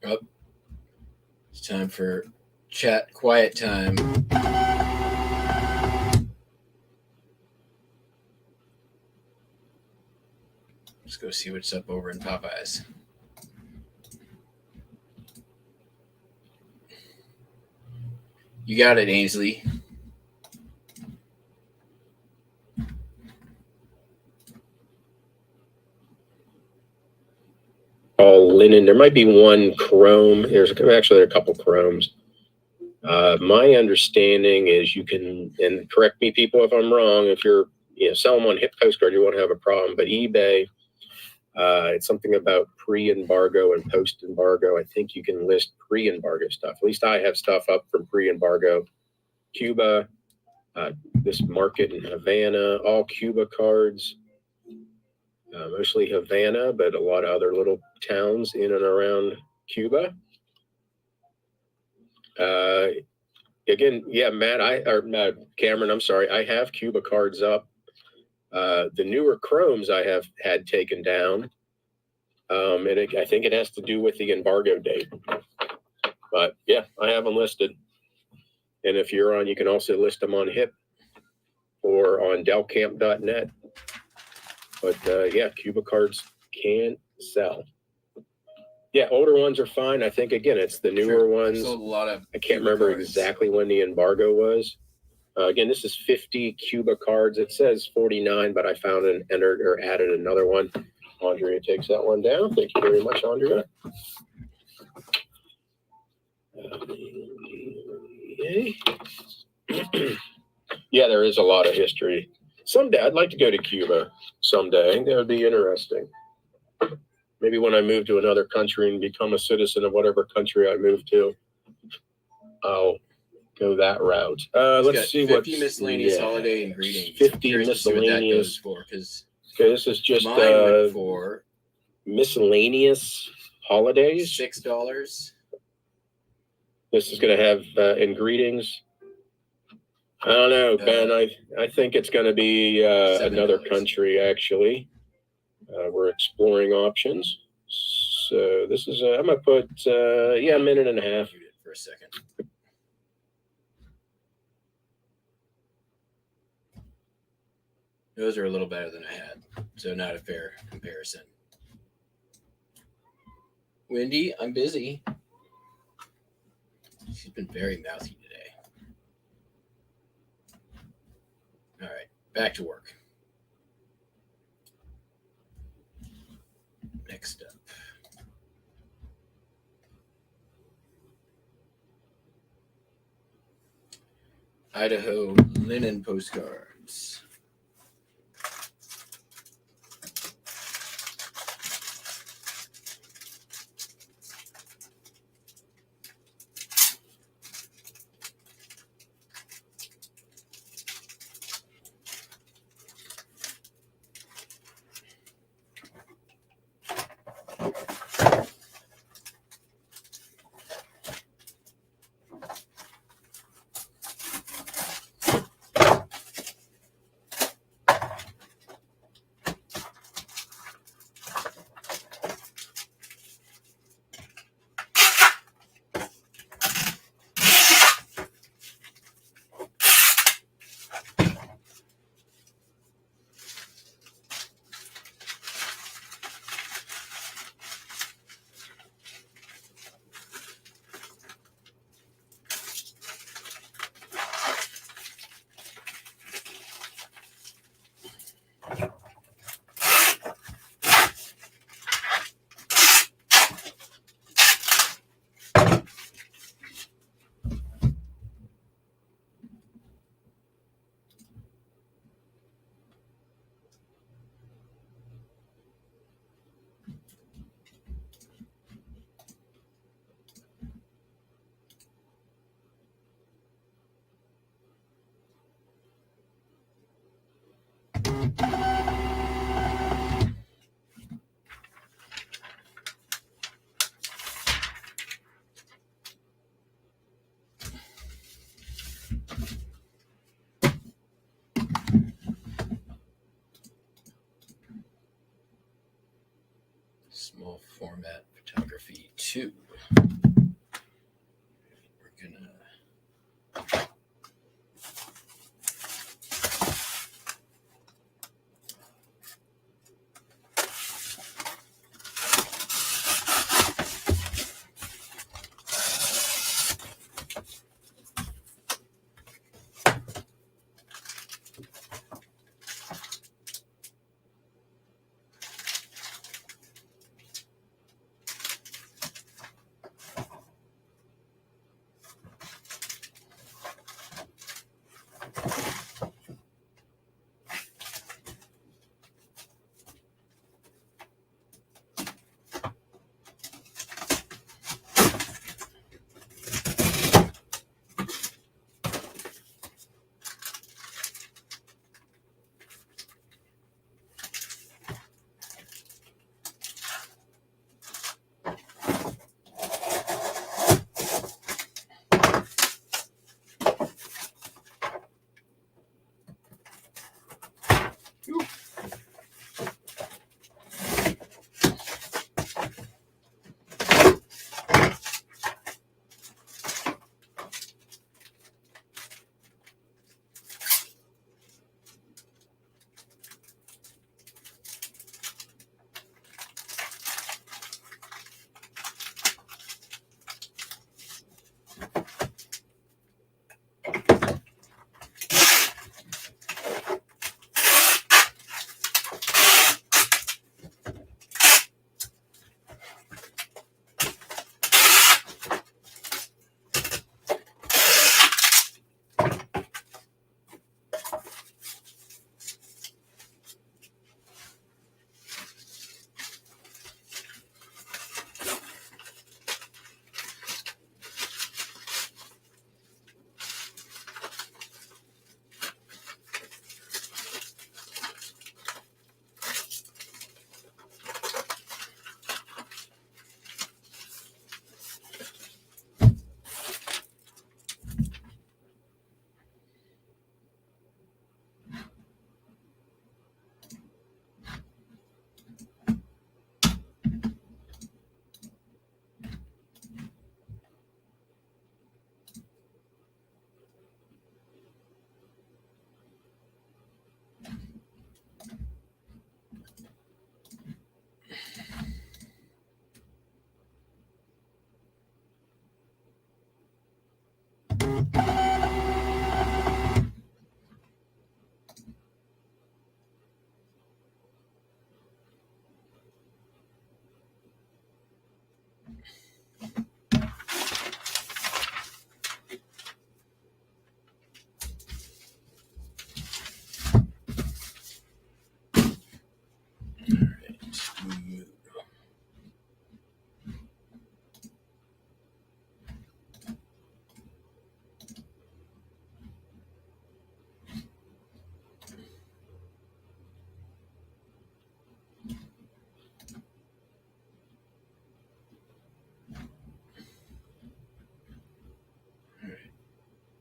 [SPEAKER 1] Oh, it's time for chat quiet time. Let's go see what's up over in Popeyes. You got it, Ainsley.
[SPEAKER 2] All linen. There might be one chrome. There are a couple chromes. My understanding is you can, and correct me, people, if I'm wrong. If you're, selling on Hip Coast Guard, you won't have a problem. But eBay, it's something about pre-embargo and post-embargo. I think you can list pre-embargo stuff. At least I have stuff up from pre-embargo. Cuba, this market in Havana, all Cuba cards. Mostly Havana, but a lot of other little towns in and around Cuba. Again, yeah, Cameron, I'm sorry. I have Cuba cards up. The newer chromes I have had taken down. I think it has to do with the embargo date. But yeah, I have them listed. And if you're on, you can also list them on HIP or on delcamp.net. But yeah, Cuba cards can sell. Yeah, older ones are fine. I think again, it's the newer
[SPEAKER 1] Sure.
[SPEAKER 2] ones.
[SPEAKER 1] Sold a lot of.
[SPEAKER 2] I can't
[SPEAKER 1] Cuba
[SPEAKER 2] remember
[SPEAKER 1] cards.
[SPEAKER 2] exactly when the embargo was. Again, this is 50 Cuba cards. It says 49, but I found and entered or added another one. Andrea takes that one down. Thank you very much, Andrea. Yeah, there is a lot of history. Someday I'd like to go to Cuba. Someday that would be interesting. Maybe when I move to another country and become a citizen of whatever country I move to, I'll go that route. Let's see what
[SPEAKER 1] 50 miscellaneous holiday and greetings.
[SPEAKER 2] 50 miscellaneous.
[SPEAKER 1] For because
[SPEAKER 2] Okay, this is just
[SPEAKER 1] mine went for
[SPEAKER 2] miscellaneous holidays.
[SPEAKER 1] $6.
[SPEAKER 2] This is going to have in greetings. I don't know, Ben. I think it's going to be another country. Actually, we're exploring options. So this is I'm going to put a minute and a half.
[SPEAKER 1] For a second. Those are a little better than I had, so not a fair comparison. Wendy, I'm busy. She's been very mouthy today. All right, back to work. Next up. Idaho linen postcards. Small format photography 2. We're gonna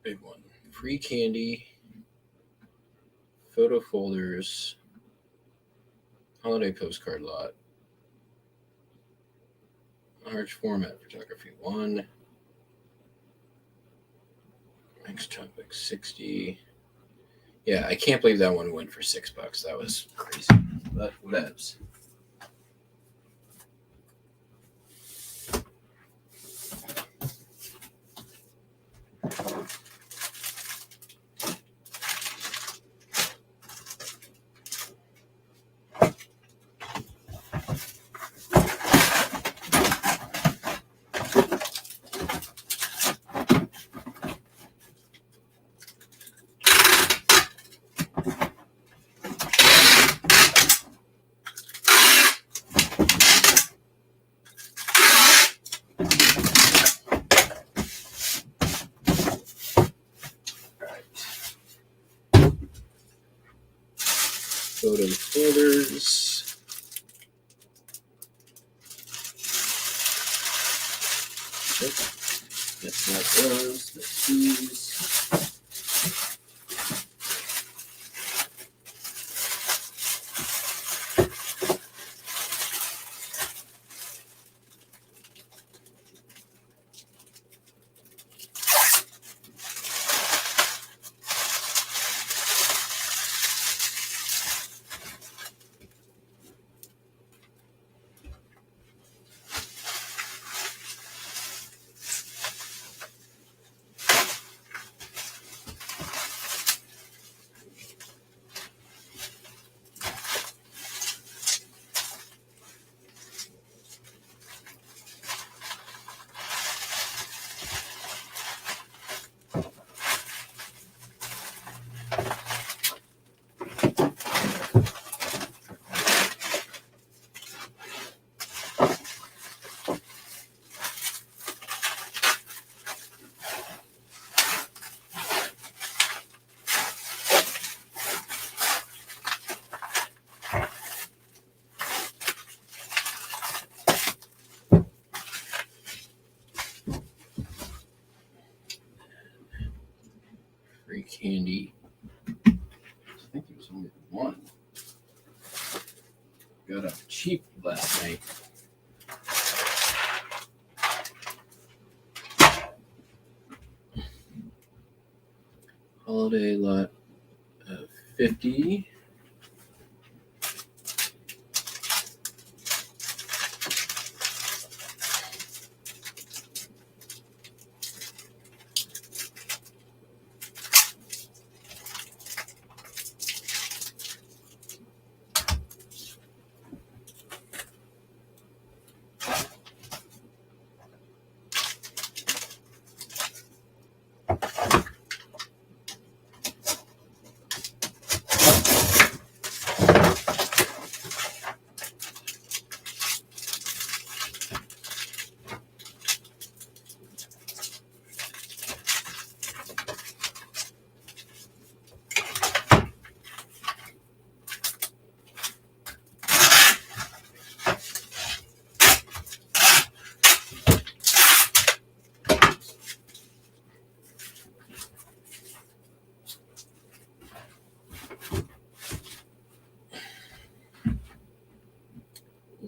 [SPEAKER 1] Big one. Free candy, photo folders, holiday postcard lot, large format photography 1, next topic 60. Yeah, I can't believe that one went for $6. That was crazy. But whatevs. Photo folders. That's not those. That's these. Free candy. I think there was only one. Got up cheap last night. Holiday lot of 50.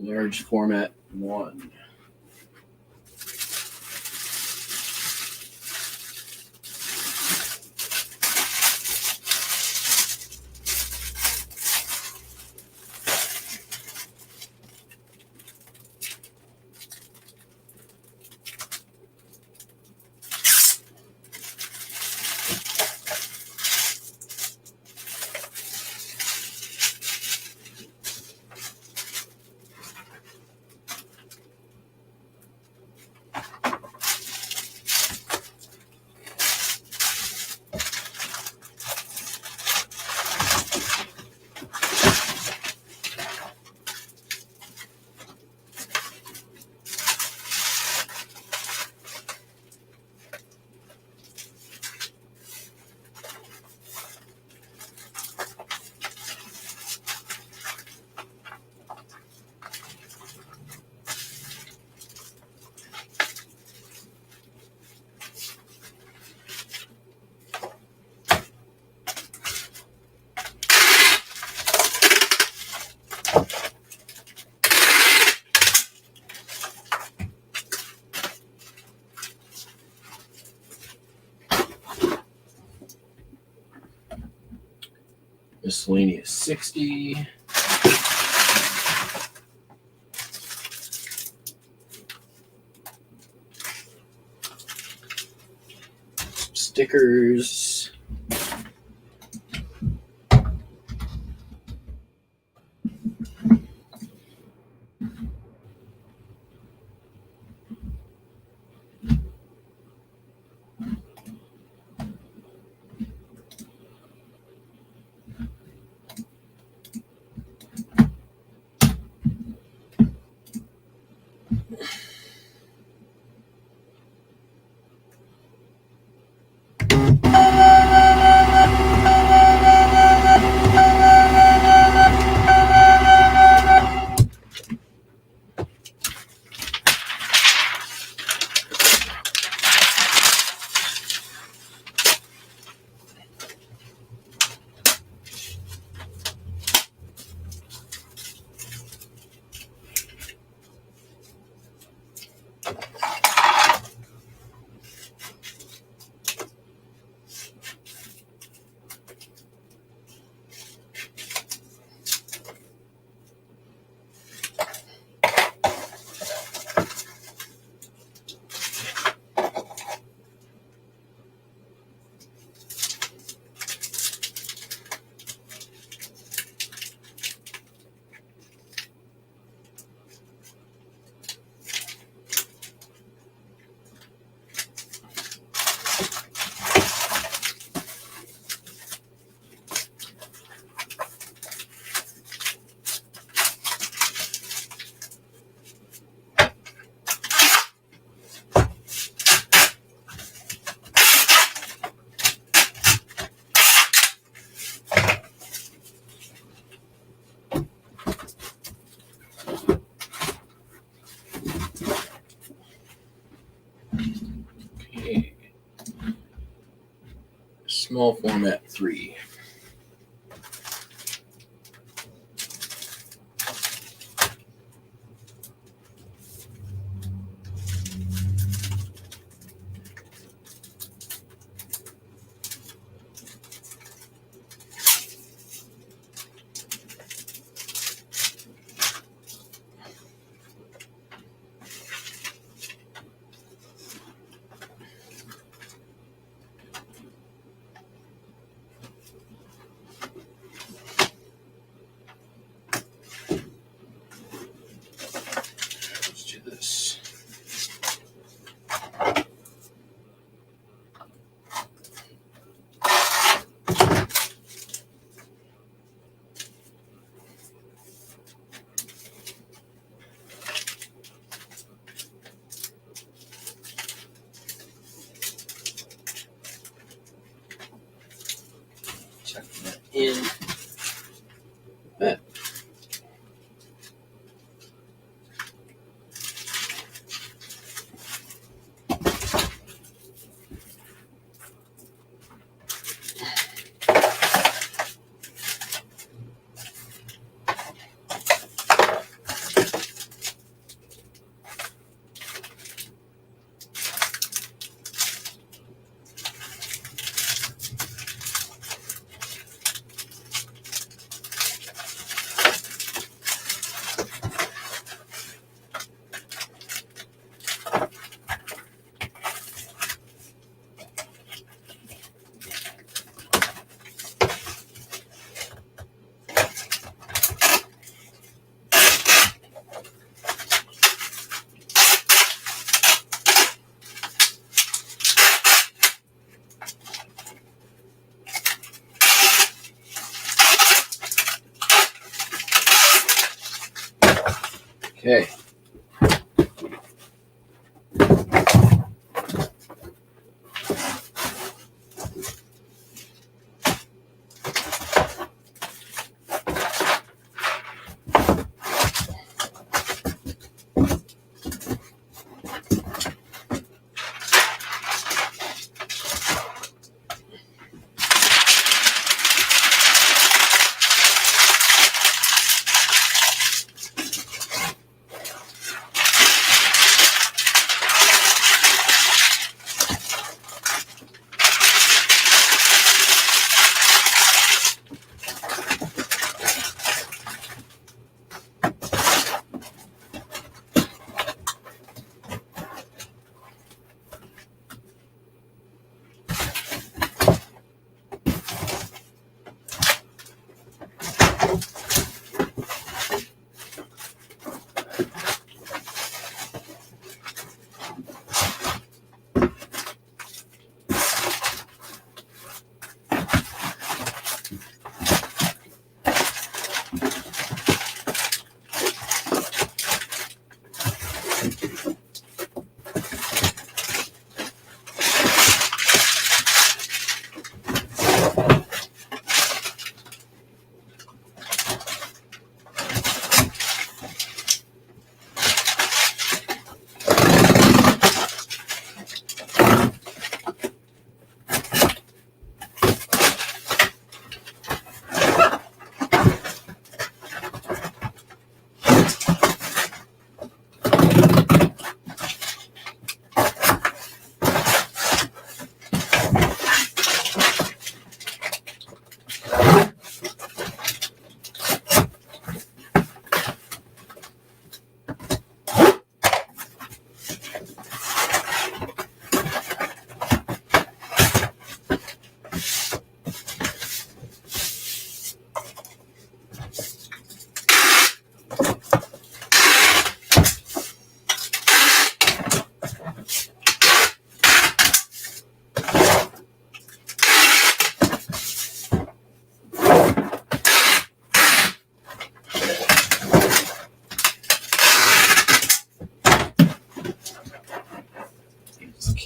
[SPEAKER 1] Large format 1. Miscellaneous 60. Stickers. Okay. Small format 3. Let's do this. Check that in. That. Okay.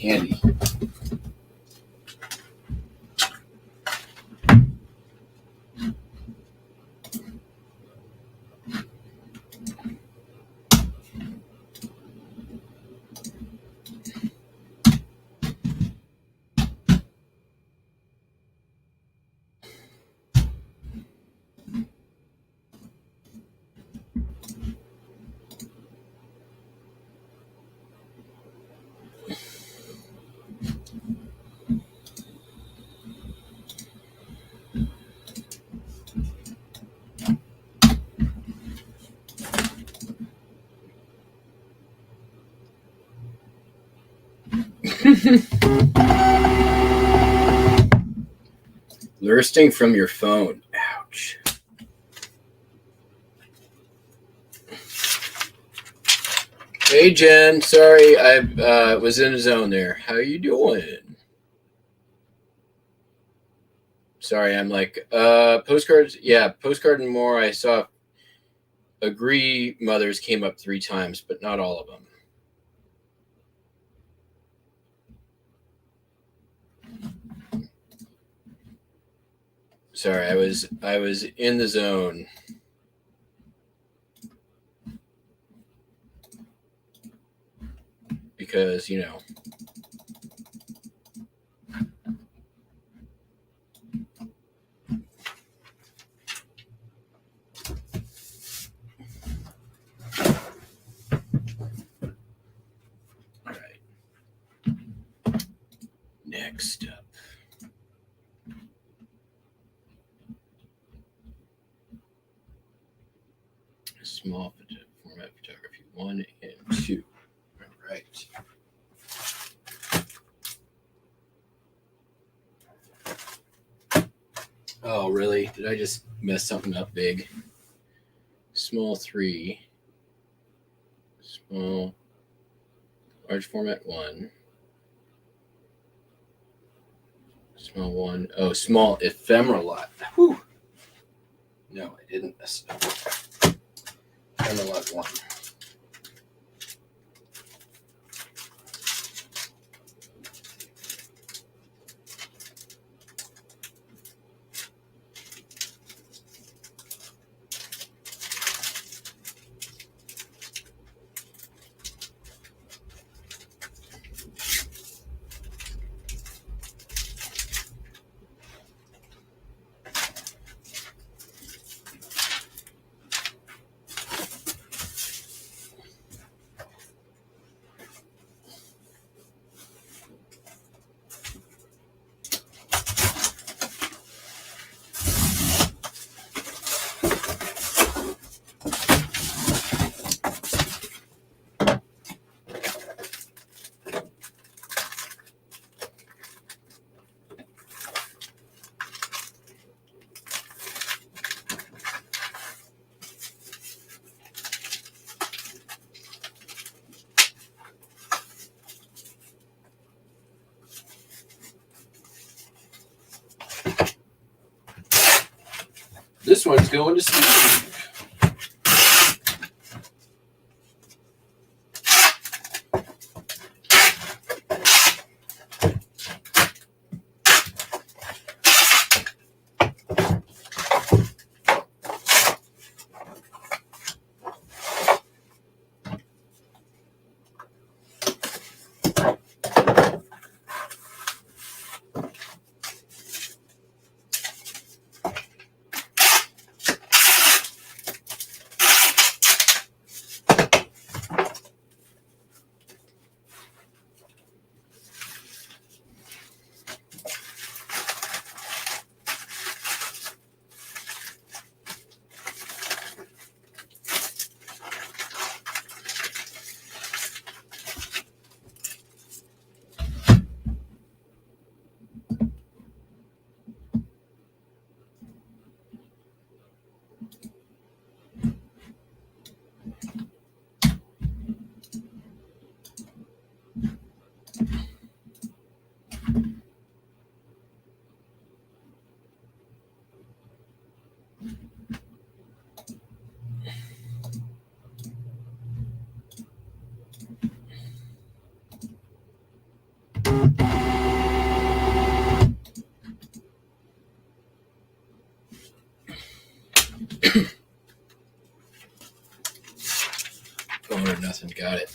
[SPEAKER 1] candy. Bursting from your phone. Ouch. Hey, Jen. Sorry, I was in a zone there. How you doing? Sorry, I'm like, postcards. Yeah, postcard and more. I saw agree mothers came up 3 times, but not all of them. Sorry, I was in the zone. Because, you know. All right. Next up. Small format photography 1 and 2. All right. Oh, really? Did I just mess something up big? Small 3. Small. Large format 1. Small 1. Oh, small ephemeral lot. Whew. No, I didn't mess it up. Ephemeral lot 1. This one's going to Steve. Phone or nothing, got it.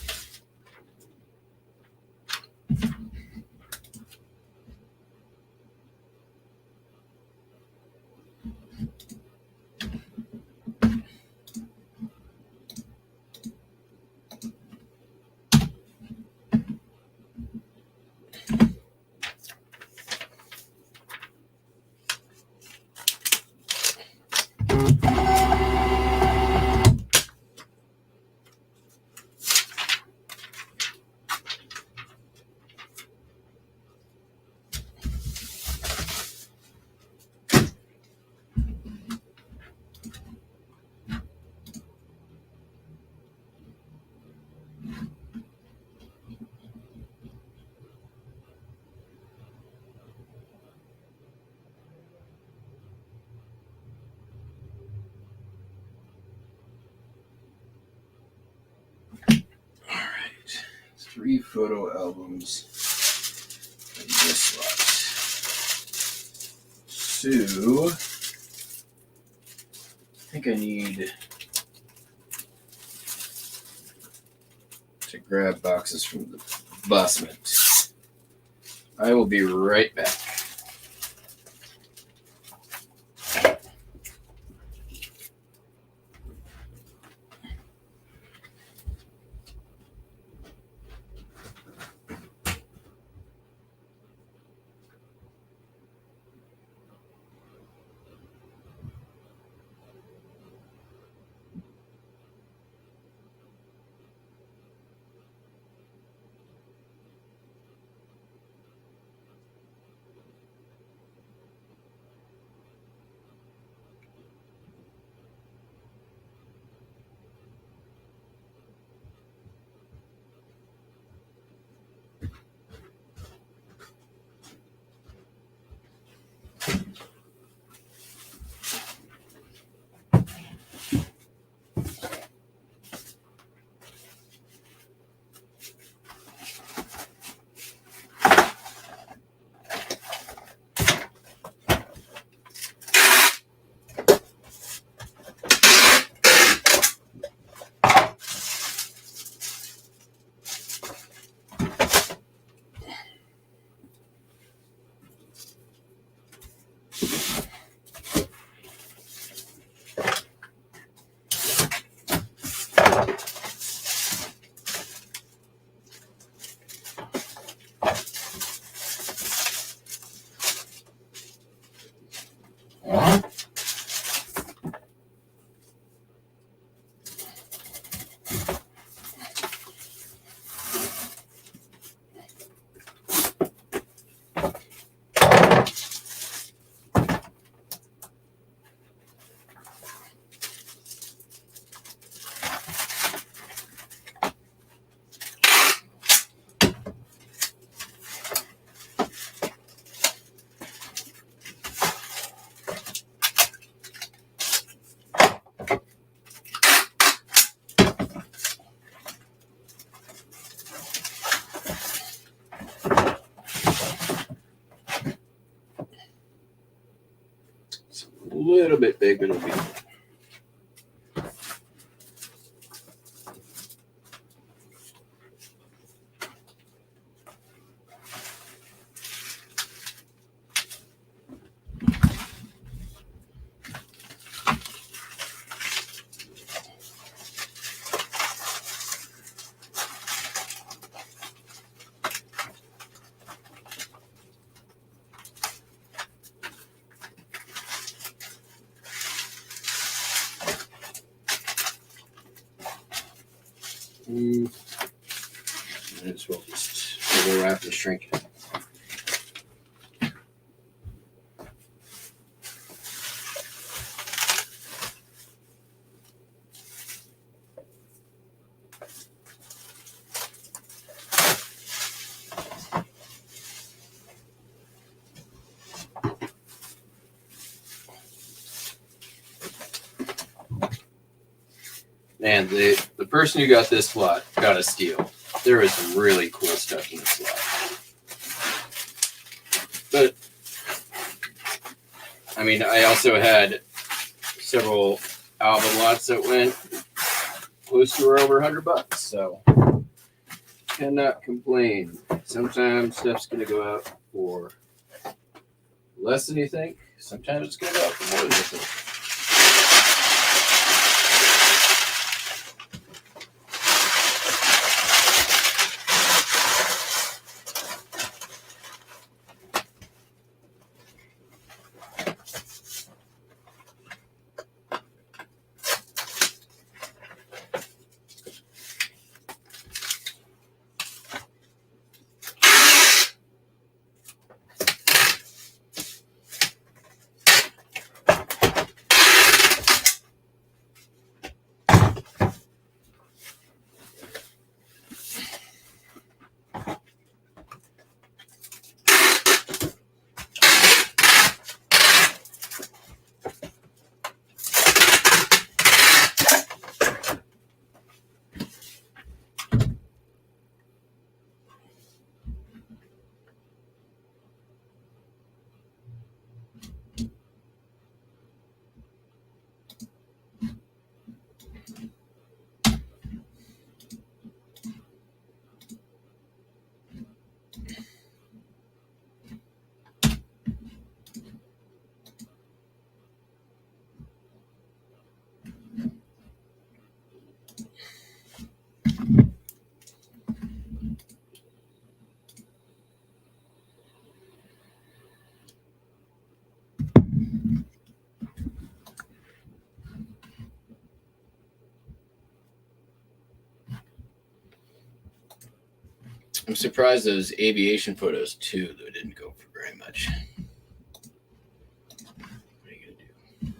[SPEAKER 1] All right, 3 photo albums in this slot. So, I think I need to grab boxes from the basement. I will be right back. It's a little bit big, but it'll be. Might as well just bubble wrap and shrink it. Man, the person who got this slot got a steal. There is some really cool stuff in this slot. mean, I also had several album lots that went close to or over $100, so cannot complain. Sometimes stuff's gonna go out for less than you think. Sometimes it's gonna go out for more than you think. I'm surprised those aviation photos too, though, didn't go for very much. What are you gonna do?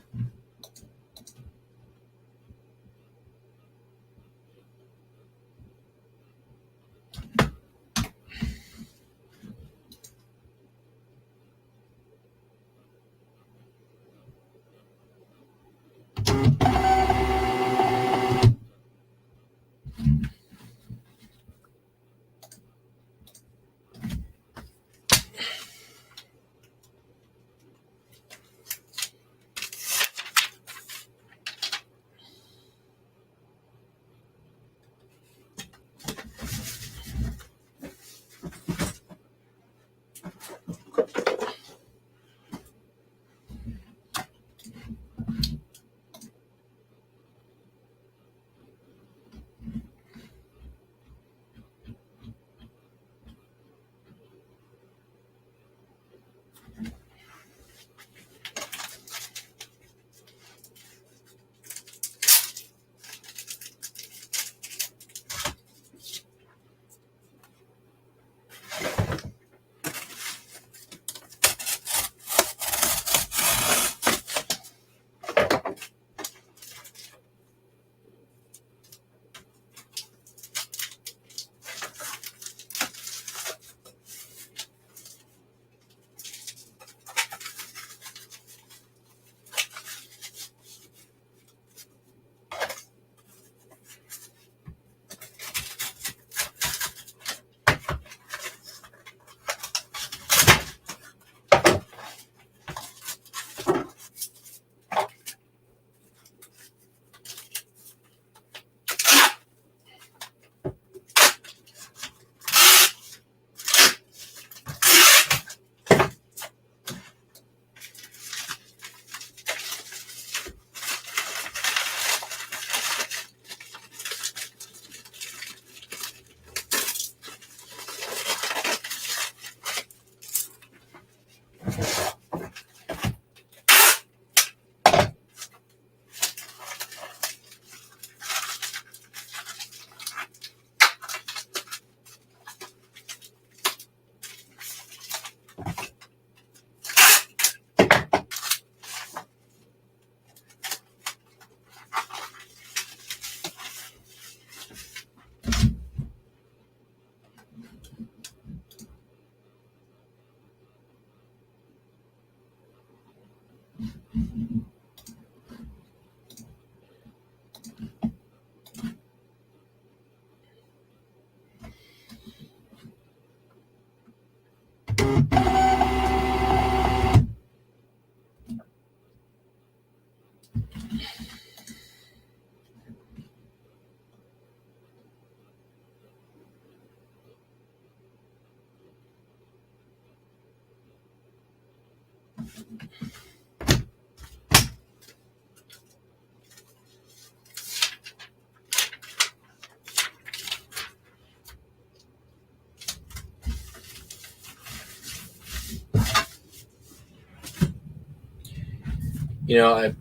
[SPEAKER 1] I'm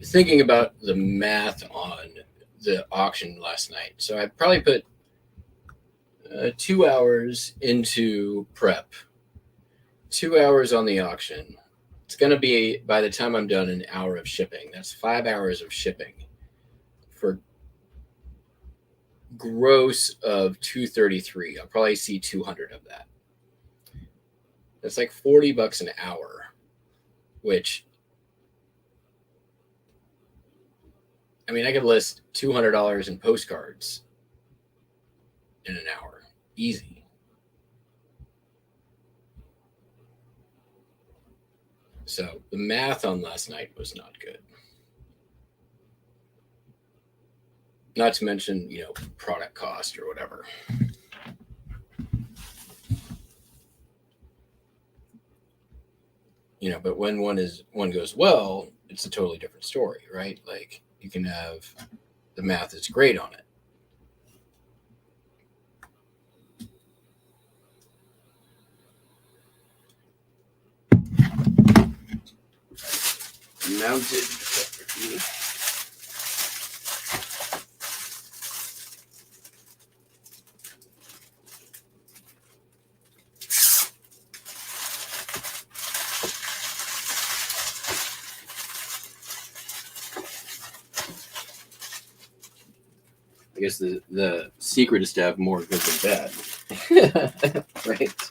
[SPEAKER 1] thinking about the math on the auction last night. So I probably put 2 hours into prep, 2 hours on the auction. It's going to be, by the time I'm done, an hour of shipping. That's 5 hours of shipping for gross of 233. I'll probably see 200 of that. That's like $40 an hour, which, I mean, I could list $200 in postcards in an hour. Easy. So the math on last night was not good. Not to mention, product cost or whatever. But when one goes well, it's a totally different story, right? Like you can have the math is great on it. Mounted photography. I guess the secret is to have more good than bad. Right?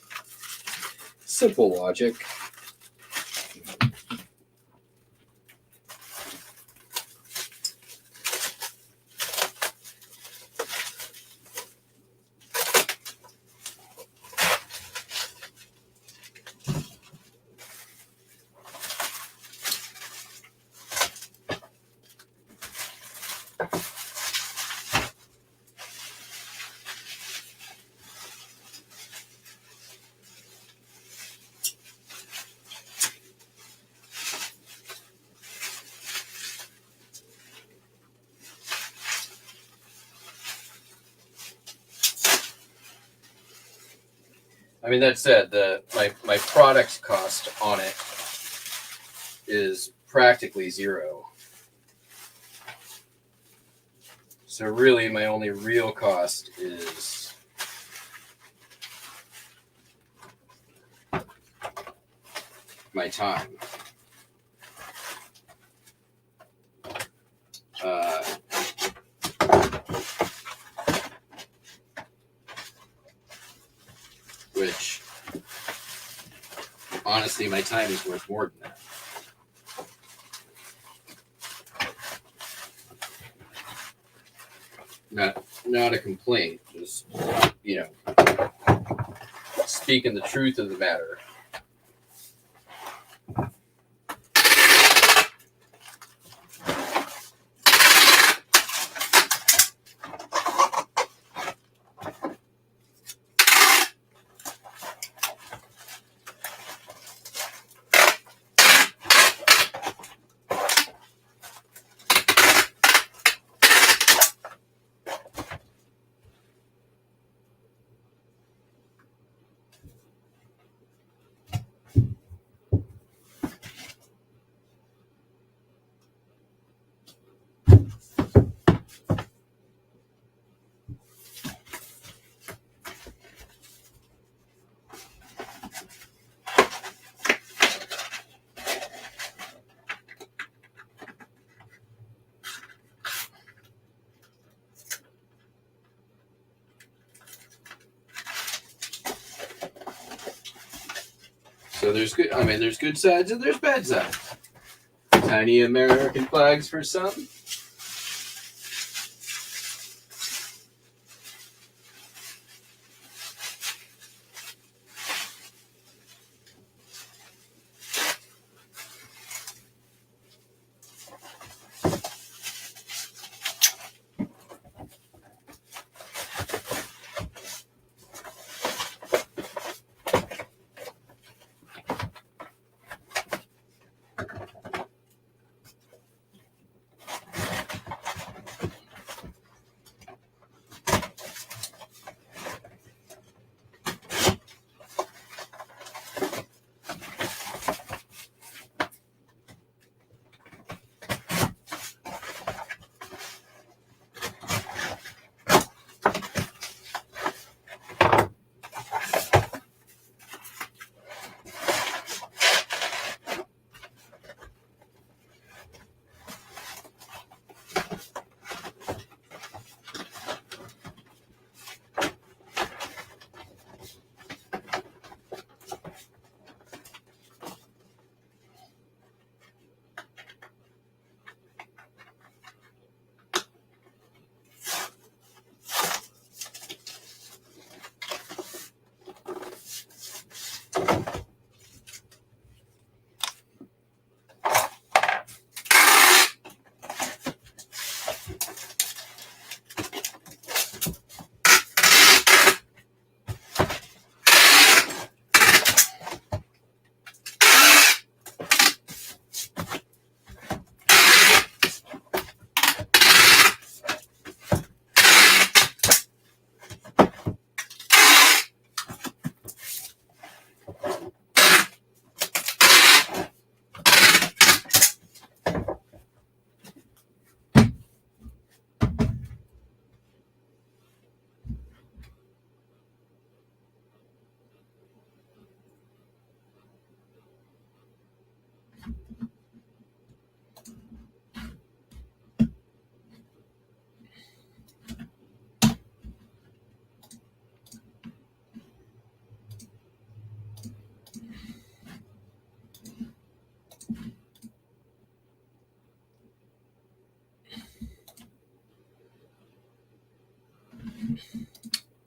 [SPEAKER 1] Simple logic. I mean, that said, my product cost on it is practically zero. So really, my only real cost is my time. Which, honestly, my time is worth more than that. Not a complaint, just, speaking the truth of the matter. So there's good sides and there's bad sides. Tiny American flags for some.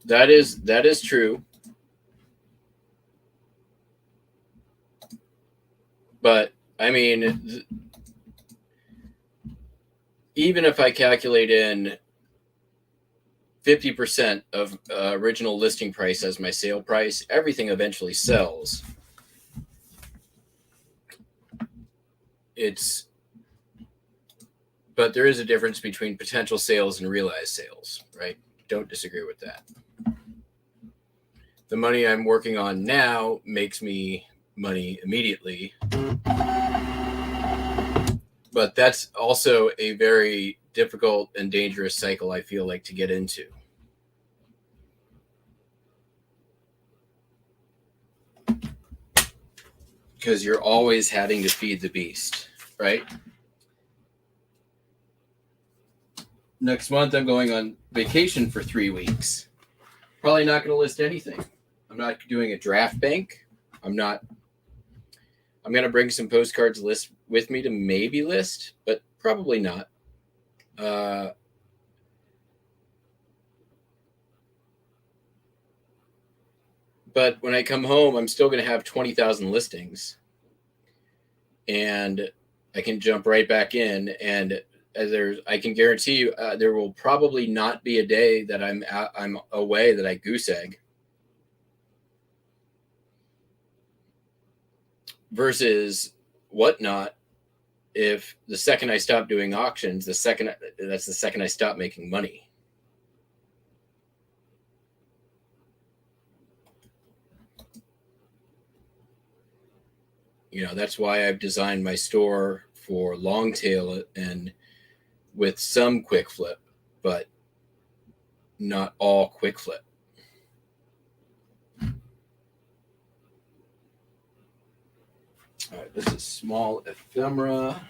[SPEAKER 1] That is true. But I mean, even if I calculate in 50% of original listing price as my sale price, everything eventually sells. But there is a difference between potential sales and realized sales, right? Don't disagree with that. The money I'm working on now makes me money immediately. But that's also a very difficult and dangerous cycle, I feel like, to get into. Because you're always having to feed the beast, right? Next month, I'm going on vacation for 3 weeks. Probably not going to list anything. I'm not doing a draft bank. I'm going to bring some postcards list with me to maybe list, but probably not. But when I come home, I'm still going to have 20,000 listings, and I can jump right back in. And I can guarantee you, there will probably not be a day that I'm away that I goose egg. Versus Whatnot, if the second I stop doing auctions, that's the second I stop making money. That's why I've designed my store for long tail and with some quick flip, but not all quick flip. All right, this is small ephemera.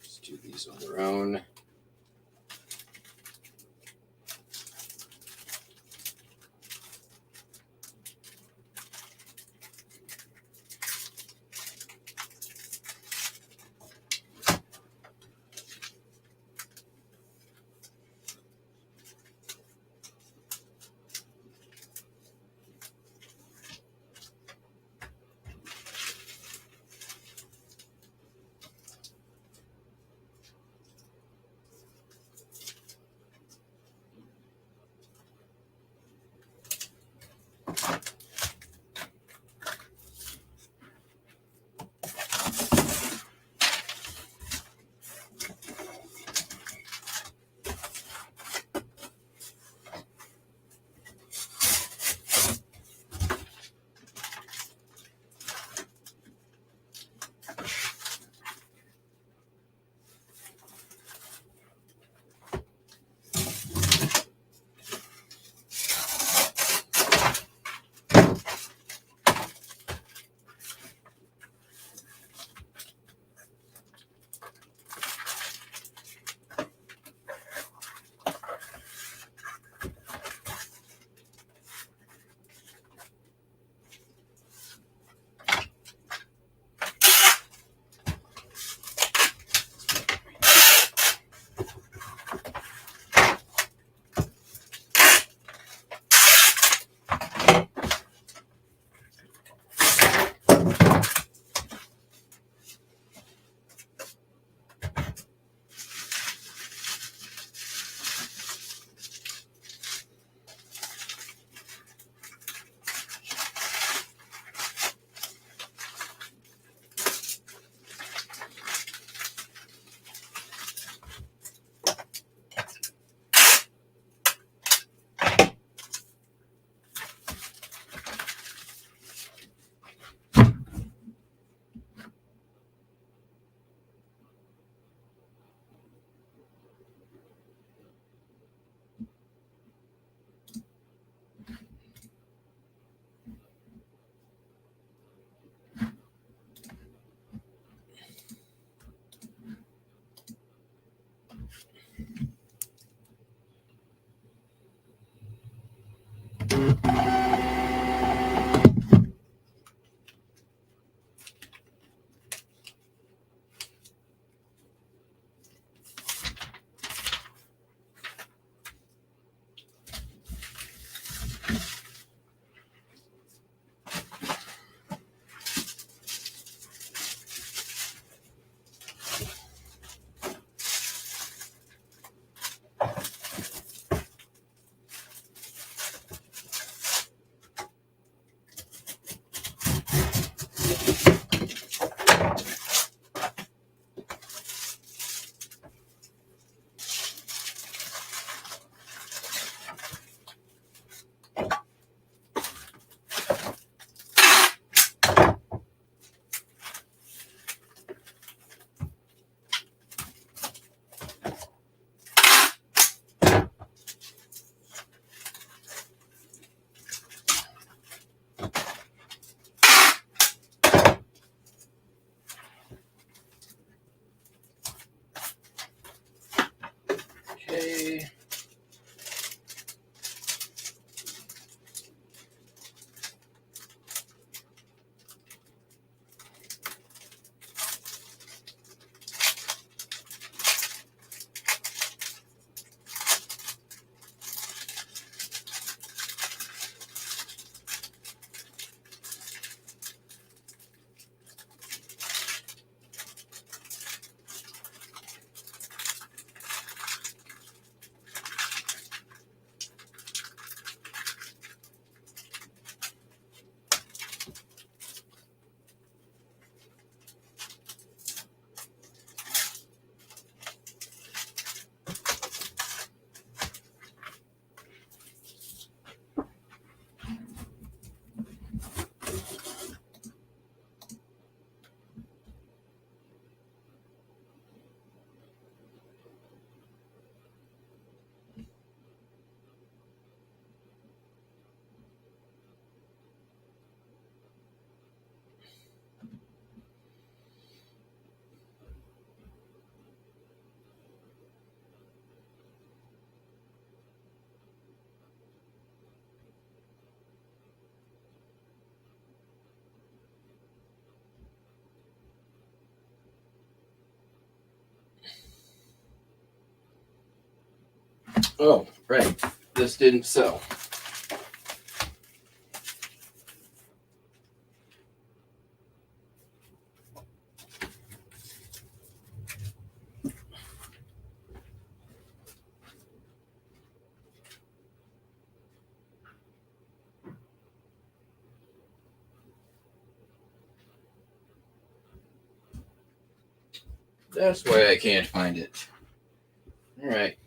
[SPEAKER 1] Let's do these on their own. Okay. Oh, right. This didn't sell. That's why I can't find it. All right.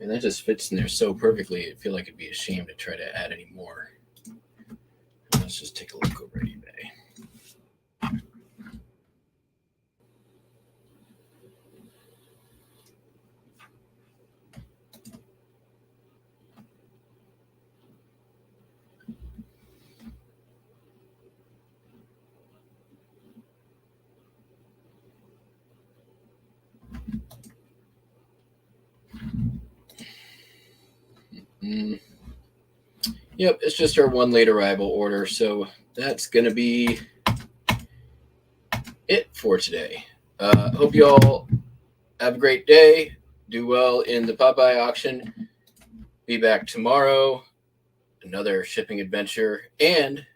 [SPEAKER 1] And that just fits in there so perfectly. I feel like it'd be a shame to try to add any more. Let's just take a look over at eBay. Yep, it's just our 1 late arrival order. So that's going to be it for today. Hope you all have a great day. Do well in the Popeye auction. Be back tomorrow. Another shipping adventure. And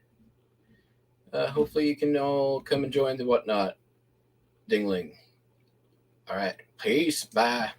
[SPEAKER 1] hopefully you can all come and join the Whatnot Dingling. All right. Peace. Bye.